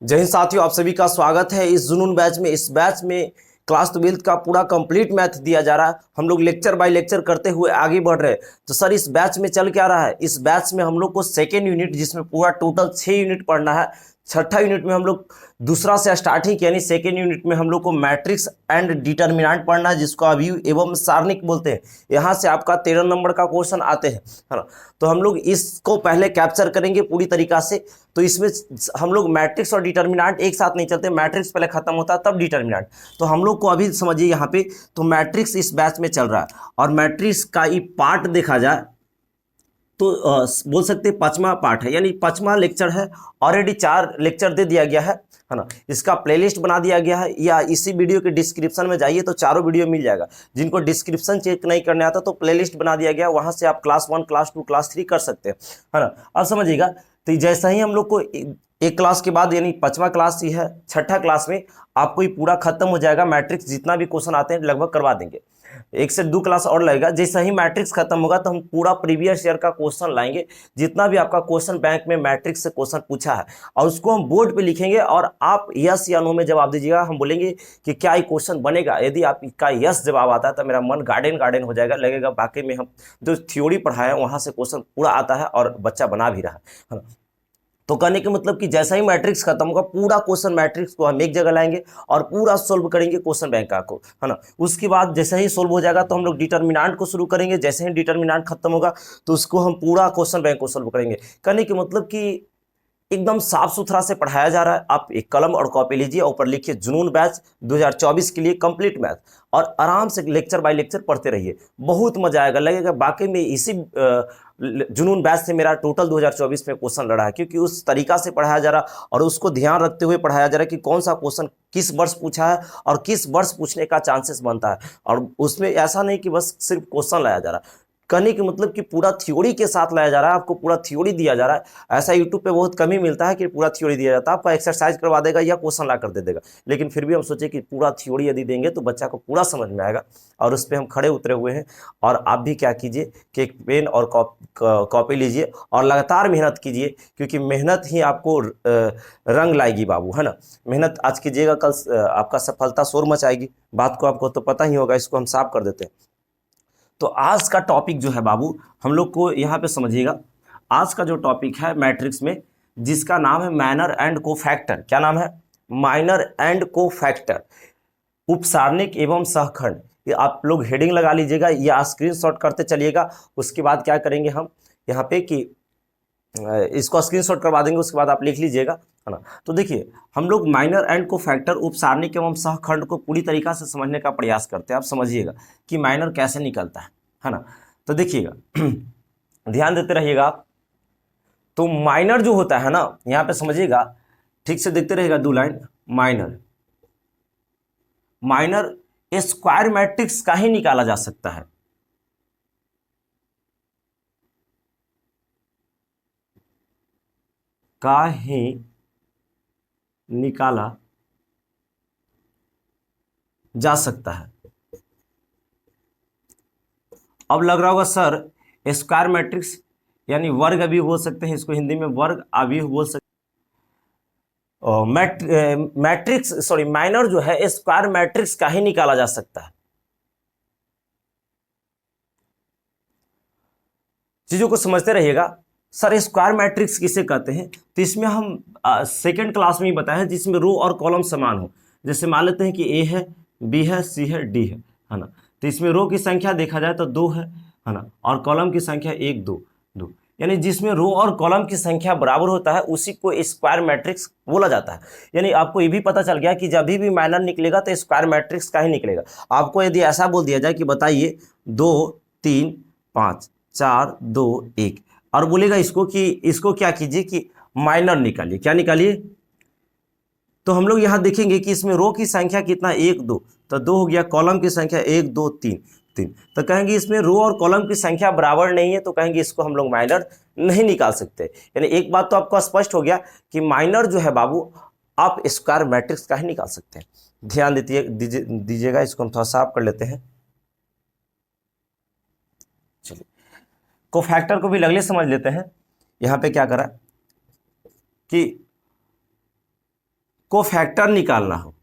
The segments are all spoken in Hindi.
जय हिंद साथियों, आप सभी का स्वागत है इस जुनून बैच में। इस बैच में क्लास 12th का पूरा कंप्लीट मैथ दिया जा रहा है। हम लोग लेक्चर बाय लेक्चर करते हुए आगे बढ़ रहे हैं। तो सर, इस बैच में चल क्या रहा है? इस बैच में हम लोग को सेकेंड यूनिट, जिसमें पूरा टोटल 6 यूनिट पढ़ना है। छठा यूनिट में हम लोग दूसरा से स्टार्टिंग, यानी सेकेंड यूनिट में हम लोग को मैट्रिक्स एंड डिटर्मिनेंट पढ़ना है, जिसको अवयव एवं सारणिक बोलते हैं। यहाँ से आपका 13 नंबर का क्वेश्चन आते हैं, है ना। तो हम लोग इसको पहले कैप्चर करेंगे पूरी तरीका से। तो इसमें हम लोग मैट्रिक्स और डिटर्मिनेंट एक साथ नहीं चलते, मैट्रिक्स पहले खत्म होता है तब डिटर्मिनेंट। तो हम लोग को अभी समझिए यहाँ पे, तो मैट्रिक्स इस बैच में चल रहा है और मैट्रिक्स का ये पार्ट देखा जाए तो बोल सकते हैं पांचवा पार्ट है, यानी पांचवा लेक्चर है। ऑलरेडी 4 लेक्चर दे दिया गया है ना। इसका प्लेलिस्ट बना दिया गया है, या इसी वीडियो के डिस्क्रिप्शन में जाइए तो चारों वीडियो मिल जाएगा। जिनको डिस्क्रिप्शन चेक नहीं करने आता तो प्लेलिस्ट बना दिया गया, वहां से आप क्लास 1, क्लास 2, क्लास 3 कर सकते हैं, है ना। अब समझिएगा, तो जैसा ही हम लोग को एक क्लास के बाद, यानी पांचवा क्लास ही है, छठा क्लास में आपको ये पूरा खत्म हो जाएगा। मैट्रिक्स जितना भी क्वेश्चन आते हैं लगभग करवा देंगे। 1 से 2 क्लास और लगेगा। जैसे ही मैट्रिक्स खत्म होगा तो हम पूरा प्रीवियस ईयर का क्वेश्चन लाएंगे, जितना भी आपका क्वेश्चन बैंक में मैट्रिक्स से क्वेश्चन पूछा है, और उसको हम बोर्ड पे लिखेंगे। और आप यस या नो में जवाब दीजिएगा। हम बोलेंगे कि क्या ये क्वेश्चन बनेगा। यदि आपका यस जवाब आता है तो मेरा मन गार्डन गार्डन हो जाएगा, लगेगा वाकई में हम जो थ्योरी पढ़ाए हैं वहां से क्वेश्चन पूरा आता है और बच्चा बना भी रहा है ना। तो कहने के मतलब कि जैसा ही मैट्रिक्स खत्म होगा, पूरा क्वेश्चन मैट्रिक्स को हम एक जगह लाएंगे और पूरा सोल्व करेंगे क्वेश्चन बैंक का को, है ना। उसके बाद जैसे ही सोल्व हो जाएगा तो हम लोग डिटर्मिनेंट को शुरू करेंगे। जैसे ही डिटर्मिनेंट खत्म होगा तो उसको हम पूरा क्वेश्चन बैंक को सोल्व करेंगे। कहने के मतलब कि एकदम साफ सुथरा से पढ़ाया जा रहा है। आप एक कलम और कॉपी लीजिए, ऊपर लिखिए जुनून बैच 2024 के लिए कंप्लीट मैथ, और आराम से लेक्चर बाय लेक्चर पढ़ते रहिए। बहुत मजा आएगा, लगेगा वाकई में इसी जुनून बैच से मेरा टोटल 2024 में क्वेश्चन लड़ा है, क्योंकि उस तरीका से पढ़ाया जा रहा और उसको ध्यान रखते हुए पढ़ाया जा रहा है कि कौन सा क्वेश्चन किस वर्ष पूछा है और किस वर्ष पूछने का चांसेस बनता है। और उसमें ऐसा नहीं कि बस सिर्फ क्वेश्चन लाया जा रहा है, कहने की मतलब कि पूरा थ्योरी के साथ लाया जा रहा है। आपको पूरा थ्योरी दिया जा रहा है। ऐसा यूट्यूब पे बहुत कम ही मिलता है कि पूरा थ्योरी दिया जाता है। आपका एक्सरसाइज करवा देगा या क्वेश्चन ला कर दे देगा, लेकिन फिर भी हम सोचे कि पूरा थ्योरी यदि देंगे तो बच्चा को पूरा समझ में आएगा, और उस पर हम खड़े उतरे हुए हैं। और आप भी क्या कीजिए कि एक पेन और कॉपी लीजिए और लगातार मेहनत कीजिए, क्योंकि मेहनत ही आपको रंग लाएगी बाबू, है ना। मेहनत आज कीजिएगा, कल आपका सफलता शोर मचाएगी। बात को आपको तो पता ही होगा, इसको हम साफ कर देते हैं। तो आज का टॉपिक जो है बाबू, हम लोग को यहाँ पे समझिएगा। आज का जो टॉपिक है मैट्रिक्स में, जिसका नाम है माइनर एंड कोफैक्टर। क्या नाम है? माइनर एंड कोफैक्टर, उपसारणिक एवं सहखंड। ये आप लोग हेडिंग लगा लीजिएगा या स्क्रीनशॉट करते चलिएगा। उसके बाद क्या करेंगे हम यहाँ पे कि इसको स्क्रीनशॉट करवा देंगे, उसके बाद आप लिख लीजिएगा, है ना। तो देखिए, हम लोग माइनर एंड को फैक्टर, उपसारणिक एवं सहखंड को पूरी तरीका से समझने का प्रयास करते हैं। आप समझिएगा कि माइनर कैसे निकलता है ना। तो देखिएगा ध्यान देते रहिएगा आप। तो माइनर जो होता है ना, यहाँ पे समझिएगा, ठीक से देखते रहिएगा 2 line. Minor, minor square matrix का ही निकाला जा सकता है। का ही निकाला जा सकता है। अब लग रहा होगा सर, स्क्वायर मैट्रिक्स यानी वर्ग अभी बोल सकते हैं इसको, हिंदी में वर्ग अभी बोल सकते। मैट्रिक्स सॉरी माइनर जो है स्क्वायर मैट्रिक्स का ही निकाला जा सकता है। चीजों को समझते रहिएगा। सर, स्क्वायर मैट्रिक्स किसे कहते हैं? तो इसमें हम सेकंड क्लास में ही बताया है, जिसमें रो और कॉलम समान हो। जैसे मान लेते हैं कि ए है, बी है, सी है, डी है ना। तो इसमें रो की संख्या देखा जाए तो 2 है ना, और कॉलम की संख्या 1, 2, 2। यानी जिसमें रो और कॉलम की संख्या बराबर होता है उसी को स्क्वायर मैट्रिक्स बोला जाता है। यानी आपको ये भी पता चल गया कि जब भी माइनर निकलेगा तो स्क्वायर मैट्रिक्स का ही निकलेगा। आपको यदि ऐसा बोल दिया जाए कि बताइए 2, 3, 5, 4, 2, 1, और बोलेगा इसको कि इसको क्या कीजिए कि माइनर निकालिए। क्या निकालिए? तो हम लोग यहां देखेंगे कि इसमें रो की संख्या कितना, 1, 2, तो 2 हो गया। कॉलम की संख्या 1, 2, 3, 3, तो कहेंगे इसमें रो और कॉलम की संख्या बराबर नहीं है, तो कहेंगे इसको हम लोग माइनर नहीं निकाल सकते। यानी एक बात तो आपको स्पष्ट हो गया कि माइनर जो है बाबू, आप स्क्वायर मैट्रिक्स का ही निकाल सकते हैं। ध्यान दीजिएगा, इसको हम थोड़ा साफ कर लेते हैं। चलिए, कोफैक्टर को भी लगले समझ लेते हैं। यहां पे क्या करा कि कोफैक्टर निकालना हो,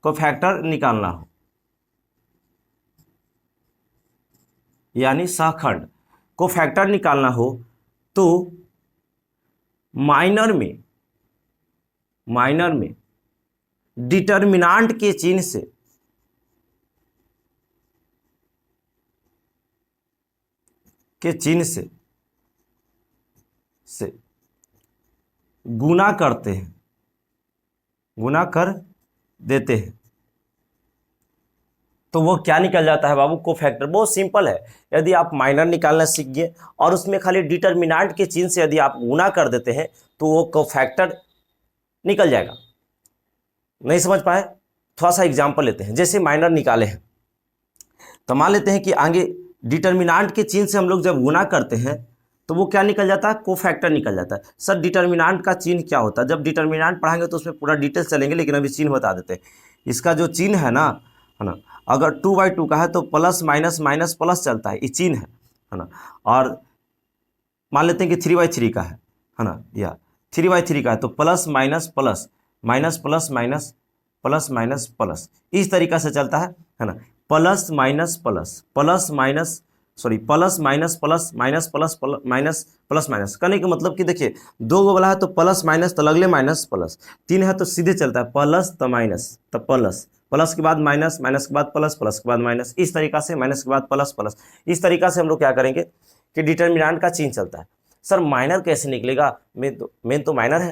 कोफैक्टर निकालना हो यानी सहखंड कोफैक्टर निकालना हो तो माइनर में डिटर्मिनांट के चिन्ह से गुना करते हैं, गुना कर देते हैं तो वो क्या निकल जाता है बाबू, कोफैक्टर। बहुत सिंपल है, यदि आप माइनर निकालना सीख गए और उसमें खाली डिटर्मिनेंट के चिन्ह से यदि आप गुना कर देते हैं तो वो कोफैक्टर निकल जाएगा। नहीं समझ पाए, थोड़ा सा एग्जांपल लेते हैं। जैसे माइनर निकाले हैं तो मान लेते हैं कि आगे डिटर्मिनेंट के चिन्ह से हम लोग जब गुना करते हैं तो वो क्या निकल जाता है, कोफैक्टर निकल जाता है। सर डिटर्मिनेंट का चिन्ह क्या होता है, जब डिटर्मिनेंट पढ़ाएंगे तो उसमें पूरा डिटेल्स चलेंगे, लेकिन अभी चिन्ह बता देते हैं। इसका जो चिन्ह है ना, अगर 2/2 का है तो प्लस माइनस माइनस प्लस चलता है, ये चिन्ह है ना। और मान लेते हैं कि 3/3 का है ना, या 3/3 का है तो plus minus plus minus plus minus plus minus plus, इस तरीका से चलता है ना। Plus minus plus plus minus plus minus plus minus plus minus plus minus करने का मतलब कि देखिए 2 गो वाला है तो प्लस माइनस तो अगले माइनस प्लस, 3 है तो सीधे चलता है प्लस तो माइनस तो प्लस, प्लस के बाद माइनस, माइनस के बाद प्लस, प्लस के बाद माइनस, इस तरीका से माइनस के बाद प्लस प्लस, इस तरीका से हम लोग क्या करेंगे कि डिटर्मिनेंट का चिन्ह चलता है। सर माइनर कैसे निकलेगा, मेन तो माइनर है।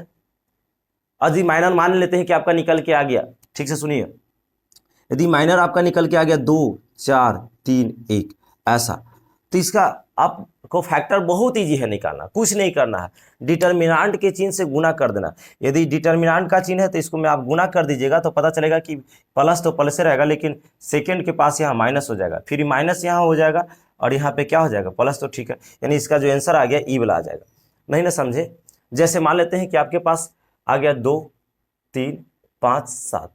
यदि माइनर मान लेते हैं कि आपका निकल के आ गया, ठीक से सुनिए, यदि माइनर आपका निकल के आ गया 2 4 3 1 ऐसा, तो इसका आपको फैक्टर बहुत इजी है निकालना, कुछ नहीं करना है, डिटर्मिनेंट के चिन्ह से गुना कर देना। यदि डिटर्मिनेंट का चिन्ह है तो इसको में आप गुना कर दीजिएगा तो पता चलेगा कि प्लस तो प्लस रहेगा, लेकिन सेकंड के पास यहाँ माइनस हो जाएगा, फिर माइनस यहाँ हो जाएगा और यहाँ पे क्या हो जाएगा प्लस, तो ठीक है, यानी इसका जो आंसर आ गया ई वाला आ जाएगा। नहीं ना समझे। जैसे मान लेते हैं कि आपके पास आ गया 2 3 5 7,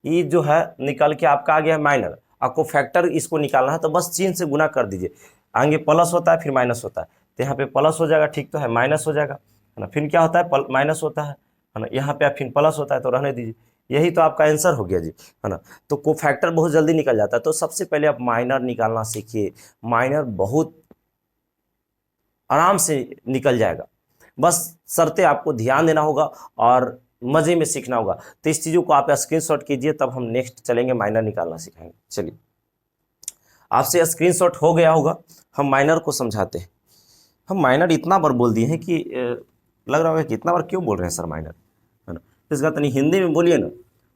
ये जो है निकल के आपका आ गया माइनर, आपको फैक्टर इसको निकालना है तो बस चिन्ह से गुना कर दीजिए। आगे प्लस होता है फिर माइनस होता है तो यहाँ पे प्लस हो जाएगा, ठीक तो है, माइनस हो जाएगा है ना, फिर क्या होता है माइनस होता है ना, यहाँ पे फिर प्लस होता है तो रहने दीजिए, यही तो आपका आंसर हो गया जी, है ना। तो कोफैक्टर बहुत जल्दी निकल जाता है। तो सबसे पहले आप माइनर निकालना सीखिए, माइनर बहुत आराम से निकल जाएगा, बस शर्तें आपको ध्यान देना होगा और मज़े में सीखना होगा। तो इस चीज़ों को आप स्क्रीनशॉट कीजिए, तब हम नेक्स्ट चलेंगे माइनर निकालना सिखाएंगे। चलिए, आपसे स्क्रीनशॉट हो गया होगा, हम माइनर को समझाते हैं। हम माइनर इतना बार बोल दिए हैं कि लग रहा होगा कि इतना बार क्यों बोल रहे हैं सर माइनर, है ना। इसका तनी हिंदी में बोलिए ना,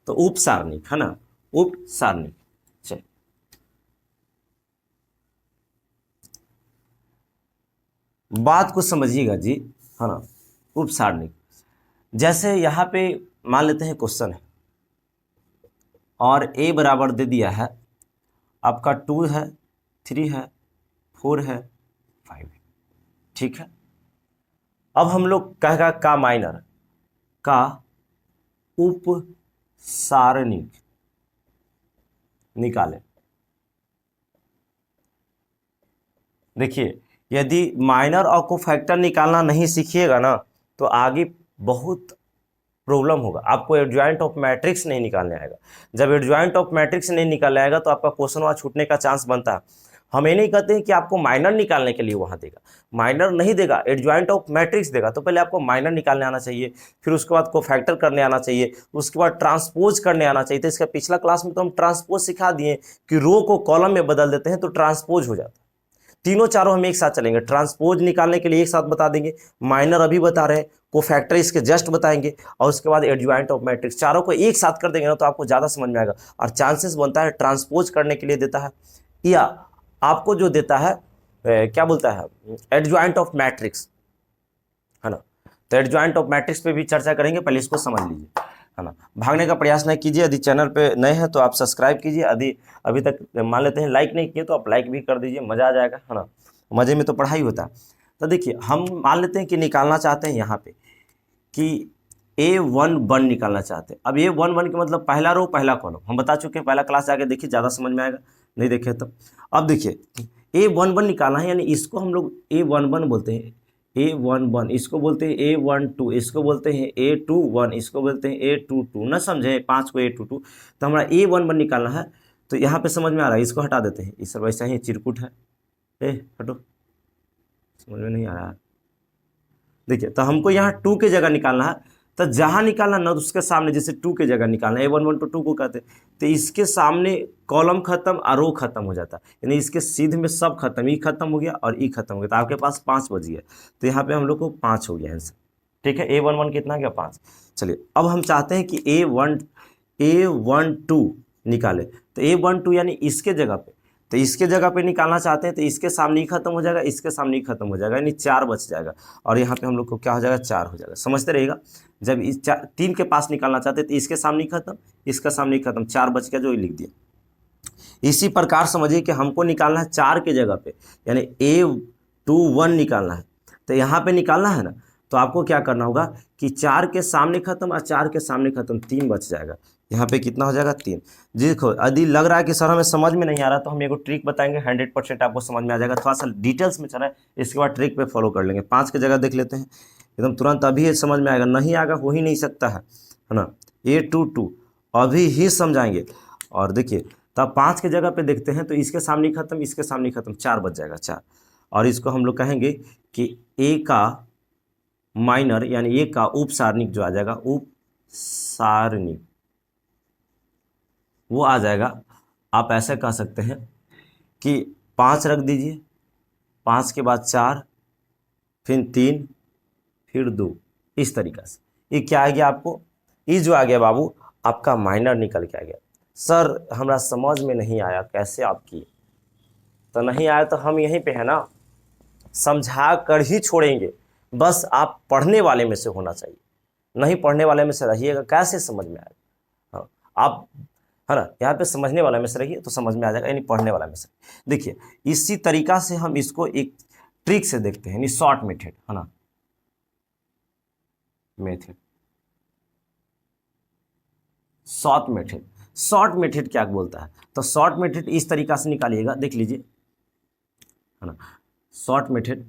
तो उपसारणिक, है ना, उपसारणिक। चलिए, बात को समझिएगा जी, है ना। उपसारणिक, जैसे यहाँ पे मान लेते हैं क्वेश्चन है और a बराबर दे दिया है आपका 2 है 3 है 4 है 5 है, ठीक है। अब हम लोग कहेगा का माइनर का उपसारणिक निकालें। देखिए, यदि माइनर और कोफैक्टर निकालना नहीं सीखिएगा ना तो आगे बहुत प्रॉब्लम होगा, आपको एडजॉइंट ऑफ मैट्रिक्स नहीं निकालने आएगा। जब एडजॉइंट ऑफ मैट्रिक्स नहीं निकालने आएगा तो आपका क्वेश्चन वहाँ छूटने का चांस बनता है। हम ये नहीं कहते हैं कि आपको माइनर निकालने के लिए वहाँ देगा, माइनर नहीं देगा, एडजॉइंट ऑफ मैट्रिक्स देगा। तो पहले आपको माइनर निकालने आना चाहिए, फिर उसके बाद कोफैक्टर करने आना चाहिए, उसके बाद ट्रांसपोज करने आना चाहिए। तो इसका पिछला क्लास में तो हम ट्रांसपोज सिखा दिए कि रो को कॉलम में बदल देते हैं तो ट्रांसपोज हो जाता है। तीनों चारों हम एक साथ चलेंगे, ट्रांसपोज निकालने के लिए एक साथ बता देंगे, माइनर अभी बता रहे हैं, कोफैक्टर इसके जस्ट बताएंगे, और उसके बाद एडजॉइंट ऑफ मैट्रिक्स, चारों को एक साथ कर देंगे ना तो आपको ज़्यादा समझ में आएगा। और चांसेस बनता है ट्रांसपोज करने के लिए देता है या आपको जो देता है क्या बोलता है एडजॉइंट ऑफ मैट्रिक्स, है ना। तो एडजॉइंट ऑफ मैट्रिक्स पे भी चर्चा करेंगे, पहले इसको समझ लीजिए, है ना। भागने का प्रयास नहीं कीजिए, यदि चैनल पे नए हैं तो आप सब्सक्राइब कीजिए, यदि अभी तक मान लेते हैं लाइक नहीं किए तो आप लाइक भी कर दीजिए, मज़ा आ जाएगा, है ना। मज़े में तो पढ़ाई होता है। तो देखिए, हम मान लेते हैं कि निकालना चाहते हैं यहाँ पे कि A11 निकालना चाहते हैं। अब A11 के मतलब पहला रो पहला कॉलम, हम बता चुके हैं, पहला क्लास जाके देखिए, ज़्यादा समझ में आएगा, नहीं देखे तो। अब देखिए A11 निकालना है, यानी इसको हम लोग A11 बोलते हैं, A11 इसको बोलते हैं A12, इसको बोलते हैं A21, इसको बोलते हैं A22, ना समझे, 5 को A22। तो हमारा A11 निकालना है। तो यहाँ पे समझ में आ रहा है, इसको हटा देते हैं, इस वैसा ही चिरकुट है, हटो, समझ में नहीं आ रहा है। देखिए, तो हमको यहाँ 2 की जगह निकालना है, तो जहाँ निकालना ना उसके सामने, जैसे 2 की जगह निकालना है, A11 तो 2 को कहते हैं, तो इसके सामने कॉलम खत्म और रो खत्म हो जाता है, यानी इसके सीधे में सब खत्म, ई खत्म हो गया और ई खत्म हो गया, तो आपके पास 5 बच गया। तो यहाँ पे हम लोग को 5 हो गया आंसर। ठीक है, A11 कितना गया, 5। चलिए, अब हम चाहते हैं कि A12 निकाले, तो A12 यानी इसके जगह पे, तो इसके जगह पे निकालना चाहते हैं, तो इसके सामने ही खत्म हो जाएगा, इसके सामने ही खत्म हो जाएगा, यानी 4 बच जाएगा, और यहाँ पे हम लोग को क्या हो जाएगा, 4 हो जाएगा। समझते रहेगा, जब इस 3 के पास निकालना चाहते हैं तो इसके सामने ही खत्म, इसका सामने ही खत्म, 4 बच गया, जो ही लिख दिया। इसी प्रकार समझिए कि हमको निकालना है 4 के जगह पे, यानी A21 निकालना है, तो यहाँ पे निकालना है ना, तो आपको क्या करना होगा कि 4 के सामने खत्म और 4 के सामने खत्म, 3 बच जाएगा, यहाँ पे कितना हो जाएगा, 3। देखो, यदि लग रहा है कि सर हमें समझ में नहीं आ रहा, तो हम एगो ट्रिक बताएंगे, 100% आपको समझ में आ जाएगा। थोड़ा सा डिटेल्स में चला है, इसके बाद ट्रिक पे फॉलो कर लेंगे। 5 की जगह देख लेते हैं, एकदम तुरंत अभी समझ में आएगा, नहीं आएगा हो ही नहीं सकता है ना। A22 अभी ही समझाएंगे। और देखिए, तब 5 की जगह पे देखते हैं, तो इसके सामने खत्म, इसके सामने खत्म, 4 बच जाएगा, 4। और इसको हम लोग कहेंगे कि A का माइनर, यानी A का उप सारणिक जो आ जाएगा, उप सारणिक वो आ जाएगा। आप ऐसे कह सकते हैं कि 5 रख दीजिए, 5 के बाद 4, फिर 3, फिर 2, इस तरीक़ा से। ये क्या आ गया आपको, ये जो आ गया बाबू, आपका माइनर निकल के आ गया। सर हमरा समझ में नहीं आया, कैसे आप किए? तो नहीं आया तो हम यहीं पे है ना, समझा कर ही छोड़ेंगे, बस आप पढ़ने वाले में से होना चाहिए, नहीं पढ़ने वाले में से रहिएगा, कैसे समझ में आएगा? हाँ, आप है ना, यहाँ पे समझने वाला में से रहिए तो समझ में आ जाएगा, यानी पढ़ने वाला में से। देखिए, इसी तरीका से हम इसको एक ट्रिक से देखते हैं, यानी शॉर्ट मेथड, है ना, शॉर्ट मेथड क्या बोलता है? तो शॉर्ट मेथड इस तरीका से निकालिएगा, देख लीजिए, है ना। शॉर्ट मेथड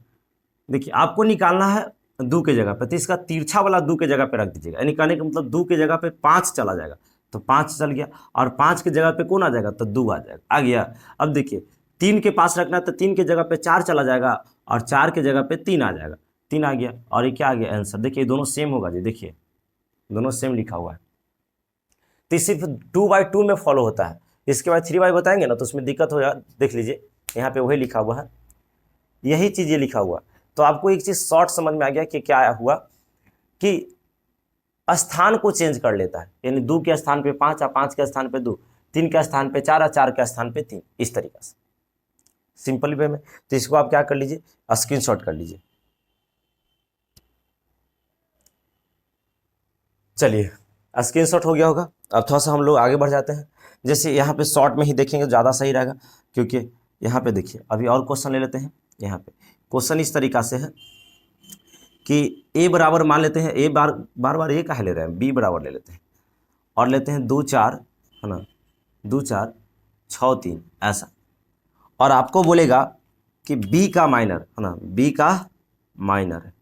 देखिए, आपको निकालना है 2 के जगह पे, तो इसका तिरछा वाला 2 के जगह पे रख दीजिएगा, यानी कहने का मतलब 2 के जगह पे 5 चला जाएगा, तो 5 चल गया, और 5 की जगह पे कौन आ जाएगा, तो 2 आ जाएगा, आ गया। अब देखिए, 3 के पास रखना है, तो 3 के जगह पे 4 चला जाएगा, और 4 के जगह पे 3 आ जाएगा, 3 आ गया, और ये क्या आ गया आंसर। देखिए, दोनों सेम होगा जी, देखिए दोनों सेम लिखा हुआ है, तो सिर्फ 2/2 में फॉलो होता है। इसके बाद 3/, बताएंगे ना तो उसमें दिक्कत हो जाए। देख लीजिए, यहाँ पे वही लिखा हुआ है, यही चीज़ ये लिखा हुआ। तो आपको एक चीज़ शॉर्ट समझ में आ गया कि क्या हुआ, कि स्थान को चेंज कर लेता है, यानी 2 के स्थान पे 5 और 5 के स्थान पे 2, 3 के स्थान पे 4 और 4 के स्थान पे 3, इस तरीका से सिंपल वे में। तो इसको आप क्या कर लीजिए, स्क्रीनशॉट कर लीजिए। चलिए, स्क्रीनशॉट हो गया होगा। अब थोड़ा सा हम लोग आगे बढ़ जाते हैं, जैसे यहाँ पे शॉर्ट में ही देखेंगे ज़्यादा सही रहेगा, क्योंकि यहाँ पे देखिए, अभी और क्वेश्चन ले लेते हैं। यहाँ पे क्वेश्चन इस तरीका से है कि A बराबर मान लेते हैं, A बार बार A काहे ले रहे हैं, B बराबर ले लेते हैं, और लेते हैं 2 4, है ना, 2 4 6 3 ऐसा। और आपको बोलेगा कि B का माइनर, है ना, B का माइनर है।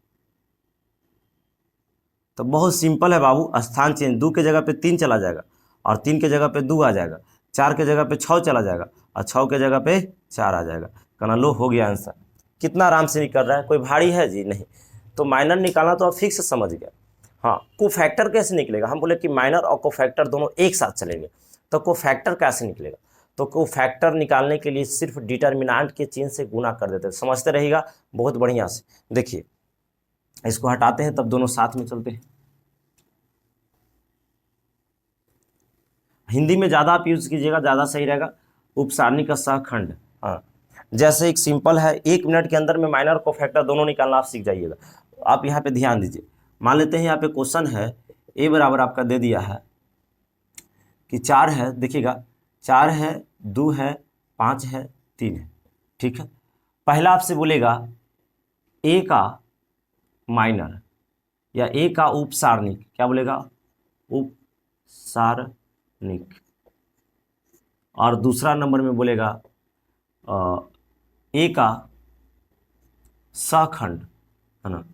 तो बहुत सिंपल है बाबू, स्थान चेंज, 2 के जगह पे 3 चला जाएगा, और 3 के जगह पे 2 आ जाएगा, 4 के जगह पे 6 चला जाएगा, और 6 के जगह पे 4 आ जाएगा। कहना लो, हो गया आंसर। कितना आराम से निकल रहा है, कोई भारी है जी? नहीं। तो माइनर निकालना तो आप फिक्स समझ गया। हाँ, कोफैक्टर कैसे निकलेगा? हम बोले कि माइनर और कोफैक्टर दोनों एक साथ चलेंगे, तो कोफैक्टर कैसे निकलेगा? तो कोफैक्टर निकालने के लिए सिर्फ डिटर्मिनांट के चिन्ह से गुना कर देते हैं। समझते रहिएगा बहुत बढ़िया से। देखिए, इसको हटाते हैं, तब दोनों साथ में चलते हैं। हिंदी में ज़्यादा आप यूज़ कीजिएगा, ज़्यादा सही रहेगा। उपसारणी का सहखंड, हाँ, जैसे एक सिंपल है, 1 मिनट के अंदर में माइनर कोफैक्टर दोनों निकालना आप सीख जाइएगा। आप यहाँ पे ध्यान दीजिए, मान लेते हैं यहाँ पे क्वेश्चन है, A बराबर आपका दे दिया है कि 4 है, देखिएगा 4 है, 2 है, 5 है, 3 है, ठीक है। पहला आपसे बोलेगा A का माइनर या A का उपसारणिक, क्या बोलेगा, उपसारणिक। और दूसरा नंबर में बोलेगा A का सहखंड, है ना,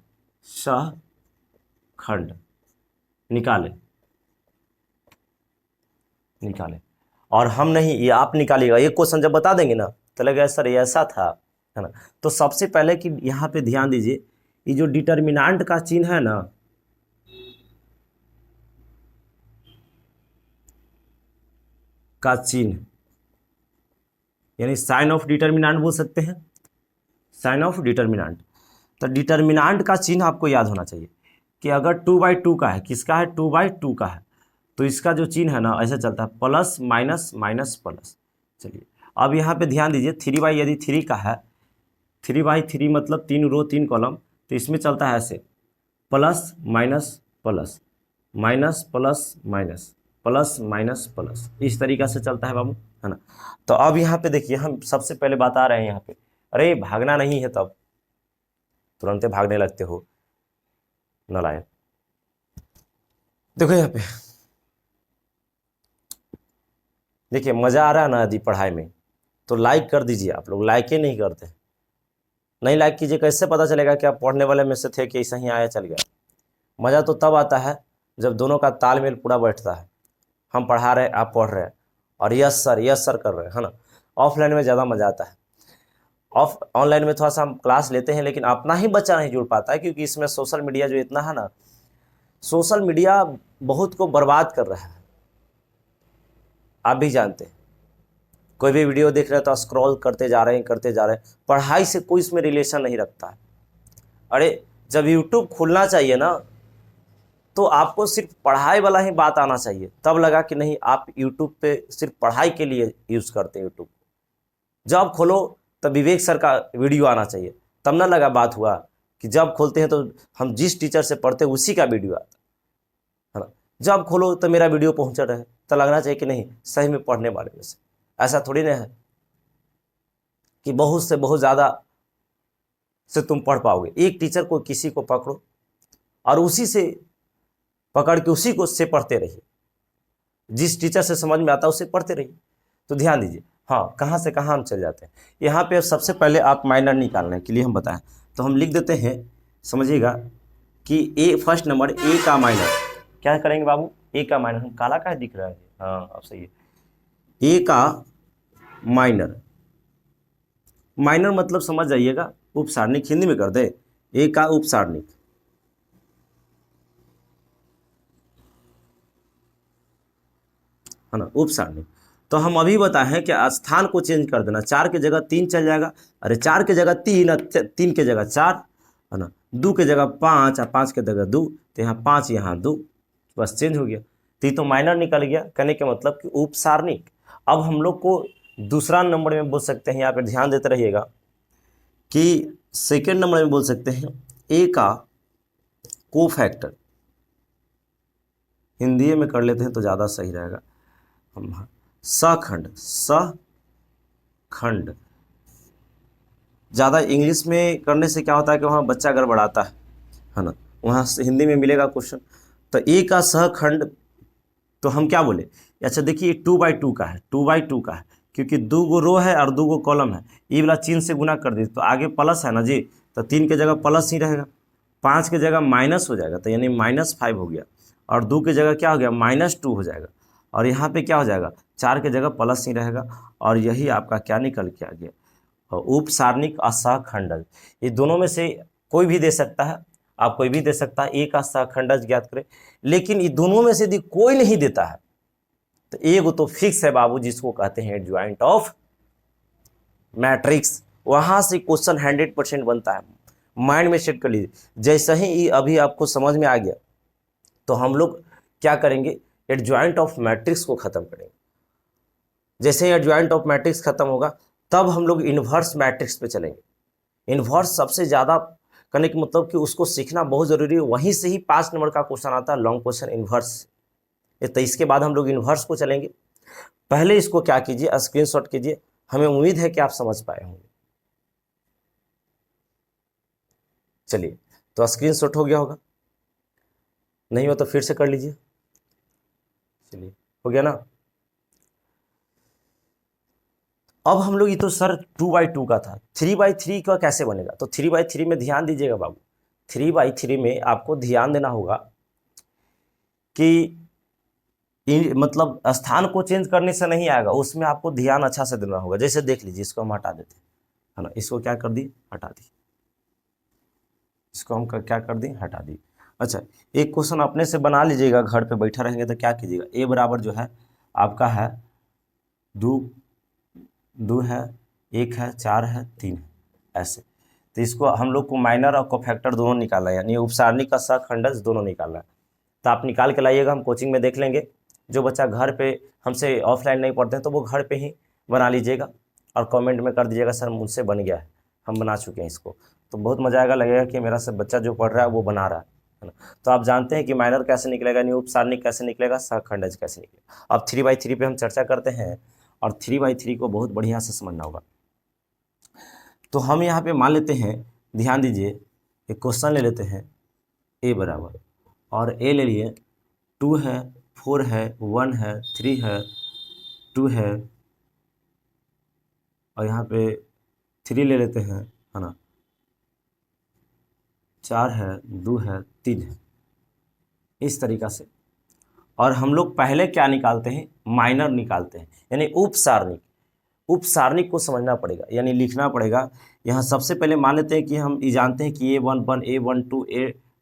सहखंड निकाले। और हम नहीं, ये आप निकालिएगा। ये क्वेश्चन जब बता देंगे ना तो लगेगा सर ये ऐसा था, है ना। तो सबसे पहले कि यहाँ पे ध्यान दीजिए, ये जो डिटर्मिनेंट का चिन्ह है ना, का चिन्ह, यानी साइन ऑफ डिटर्मिनेंट बोल सकते हैं, साइन ऑफ डिटर्मिनेंट। तो डिटर्मिनेंट का चिन्ह आपको याद होना चाहिए कि अगर 2/2 का है, किसका है, 2/2 का है, तो इसका जो चिन्ह है ना ऐसा चलता है, प्लस माइनस माइनस प्लस। चलिए अब यहाँ पे ध्यान दीजिए, 3/, यदि 3 का है, 3/3 मतलब 3 रो 3 कॉलम, तो इसमें चलता है ऐसे, plus minus plus, minus plus minus, plus minus plus, इस तरीक़ा से चलता है बाबू, है ना। तो अब यहाँ पे देखिए, हम सबसे पहले बता रहे हैं यहाँ पे, अरे भागना नहीं है, तब तुरंत भागने लगते हो नालायक। देखो यहाँ पे देखिए, मज़ा आ रहा है ना यदि पढ़ाई में, तो लाइक कर दीजिए। आप लोग लाइक ही नहीं करते, नहीं लाइक कीजिए, कैसे पता चलेगा कि आप पढ़ने वाले में से थे कि ऐसा ही आया चल गया। मज़ा तो तब आता है जब दोनों का तालमेल पूरा बैठता है, हम पढ़ा रहे आप पढ़ रहे हैं, और यस सर कर रहे हैं, है ना। ऑफलाइन में ज़्यादा मज़ा आता है। ऑनलाइन में थोड़ा सा हम क्लास लेते हैं, लेकिन अपना ही बच्चा नहीं जुड़ पाता है, क्योंकि इसमें सोशल मीडिया जो इतना है ना, सोशल मीडिया बहुत को बर्बाद कर रहा है। आप भी जानते हैं, कोई भी वीडियो देख रहे हैं तो स्क्रॉल करते जा रहे हैं, पढ़ाई से कोई इसमें रिलेशन नहीं रखता है। अरे जब यूट्यूब खुलना चाहिए ना, तो आपको सिर्फ पढ़ाई वाला ही बात आना चाहिए, तब लगा कि नहीं आप यूट्यूब पे सिर्फ पढ़ाई के लिए यूज़ करते हैं यूट्यूब। जब खोलो तब विवेक सर का वीडियो आना चाहिए, तब ना लगा बात हुआ कि जब खोलते हैं तो हम जिस टीचर से पढ़ते हैं उसी का वीडियो आता है ना। जब खोलो तो मेरा वीडियो पहुँचा रहे, तो लगना चाहिए कि नहीं सही में पढ़ने वाले में से। ऐसा थोड़ी ना है कि बहुत से बहुत ज़्यादा से तुम पढ़ पाओगे। एक टीचर को किसी को पकड़ो और उसी से पकड़ के उसी को से पढ़ते रहिए, जिस टीचर से समझ में आता है उससे पढ़ते रहिए। तो ध्यान दीजिए, हाँ कहाँ से कहाँ हम चल जाते हैं। यहाँ पे सबसे पहले आप माइनर निकालने के लिए हम बताएं, तो हम लिख देते हैं, समझिएगा कि ए, फर्स्ट नंबर ए का माइनर, क्या करेंगे बाबू, ए का माइनर। हम काला का दिख रहा है, हाँ अब सही है। ए का माइनर, माइनर मतलब समझ जाइएगा उपसारणिक, हिंदी में कर दे, ए का उपसारणिक, है ना, उपसारणिक। तो हम अभी बताएं कि स्थान को चेंज कर देना, 4 की जगह 3 चल जाएगा, अरे 4 की जगह 3, 3 की जगह 4, है ना, 2 की जगह 5 और 5 की जगह 2, तो यहाँ 5 यहाँ 2, बस चेंज हो गया। तो ये तो माइनर निकल गया, कहने का मतलब कि उपसारणिक। अब हम लोग को दूसरा नंबर में बोल सकते हैं, यहाँ पर ध्यान देते रहिएगा कि सेकेंड नंबर में बोल सकते हैं ए का कोफैक्टर, हिंदी में कर लेते हैं तो ज़्यादा सही रहेगा। हम सखंड, सखंड ज़्यादा इंग्लिश में करने से क्या होता है कि वहाँ बच्चा गड़बड़ाता है ना, वहाँ से हिंदी में मिलेगा क्वेश्चन। तो ए का सहखंड, तो हम क्या बोले, अच्छा देखिए 2/2 का है, 2/2 का है, क्योंकि 2 गो रो है और 2 गो कॉलम है, ये वाला चिन्ह से गुना कर दीजिए तो आगे प्लस है ना जी, तो 3 की जगह प्लस ही रहेगा, 5 की जगह माइनस हो जाएगा, तो यानी -5 हो गया, और 2 की जगह क्या हो गया, -2 हो जाएगा, और यहाँ पे क्या हो जाएगा, 4 की जगह प्लस ही रहेगा, और यही आपका क्या निकल के आ गया, उपसारणिक और सहखंडज। ये दोनों में से कोई भी दे सकता है, आप कोई भी दे सकता है, एक का सहखंडज ज्ञात करें, लेकिन ये दोनों में से यदि कोई नहीं देता है तो एक तो फिक्स है बाबू, जिसको कहते हैं एडजॉइंट ऑफ मैट्रिक्स। वहां से क्वेश्चन 100% बनता है, माइंड में सेट कर लीजिए। जैसे ही अभी आपको समझ में आ गया तो हम लोग क्या करेंगे, एडजॉइंट ऑफ मैट्रिक्स को खत्म करेंगे। जैसे ही एडजॉइंट ऑफ मैट्रिक्स खत्म होगा तब हम लोग इन्वर्स मैट्रिक्स पे चलेंगे। इन्वर्स सबसे ज़्यादा करने का मतलब कि उसको सीखना बहुत ज़रूरी है, वहीं से ही 5 नंबर का क्वेश्चन आता है, लॉन्ग क्वेश्चन इन्वर्स। तो इसके बाद हम लोग इन्वर्स को चलेंगे। पहले इसको क्या कीजिए, स्क्रीनशॉट कीजिए, हमें उम्मीद है कि आप समझ पाए होंगे। चलिए तो स्क्रीनशॉट हो गया होगा, नहीं हो तो फिर से कर लीजिए। चलिए हो गया ना। अब हम लोग, ये तो सर 2/2 का था, 3/3 का कैसे बनेगा, तो 3/3 में ध्यान दीजिएगा बाबू, 3/3 में आपको ध्यान देना होगा कि मतलब स्थान को चेंज करने से नहीं आएगा, उसमें आपको ध्यान अच्छा से देना होगा। जैसे देख लीजिए, इसको हम हटा देते हैं, है ना, इसको क्या कर दिए, हटा दिए, इसको हम क्या कर दिए, हटा दिए। अच्छा, एक क्वेश्चन अपने से बना लीजिएगा, घर पे बैठा रहेंगे तो क्या कीजिएगा, ए बराबर जो है आपका है 2 है, 1 है, 4 है, 3 है, ऐसे। तो इसको हम लोग को माइनर और कोफैक्टर दोनों निकालना है, यानी उपसारणिक का सहखंडज दोनों निकालना है। तो आप निकाल के लाइएगा, हम कोचिंग में देख लेंगे। जो बच्चा घर पे हमसे ऑफलाइन नहीं पढ़ते हैं तो वो घर पे ही बना लीजिएगा और कमेंट में कर दीजिएगा सर मुझसे बन गया है, हम बना चुके हैं इसको। तो बहुत मजा आएगा, लगेगा कि मेरा सब बच्चा जो पढ़ रहा है वो बना रहा है ना। तो आप जानते हैं कि माइनर कैसे निकलेगा, यानी उपसारणिक कैसे निकलेगा, सहखंडज कैसे निकलेगा। अब 3/3 पे हम चर्चा करते हैं, और 3/3 को बहुत बढ़िया से समझना होगा। तो हम यहाँ पे मान लेते हैं, ध्यान दीजिए, एक क्वेश्चन ले लेते हैं, ए बराबर, और ए ले लिए 2 है, 4 है, 1 है, 3 है, 2 है, और यहाँ पे 3 ले लेते हैं, है ना, 4 है, 2 है, 3 है, इस तरीक़ा से। और हम लोग पहले क्या निकालते हैं, माइनर निकालते हैं, यानी उपसारणिक। उपसारणिक को समझना पड़ेगा, यानी लिखना पड़ेगा। यहाँ सबसे पहले मान लेते हैं कि हम ये जानते हैं कि A11, A12,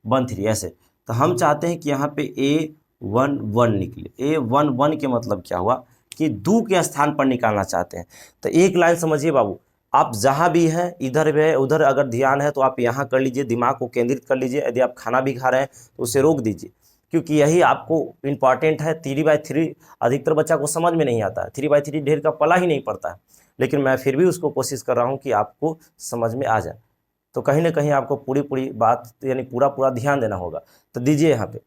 A13 ऐसे। तो हम चाहते हैं कि यहाँ पे A11 निकले। A11 के मतलब क्या हुआ कि 2 के स्थान पर निकालना चाहते हैं। तो एक लाइन समझिए बाबू, आप जहाँ भी हैं, इधर भी है उधर अगर ध्यान है तो आप यहाँ कर लीजिए, दिमाग को केंद्रित कर लीजिए। यदि आप खाना भी खा रहे हैं तो उसे रोक दीजिए, क्योंकि यही आपको इम्पॉर्टेंट है। 3/3 अधिकतर बच्चा को समझ में नहीं आता है, 3/3 ढेर का पला ही नहीं पड़ता है, लेकिन मैं फिर भी उसको कोशिश कर रहा हूँ कि आपको समझ में आ जाए। तो कहीं ना कहीं आपको पूरी बात, यानी पूरा ध्यान देना होगा। तो दीजिए यहाँ पे,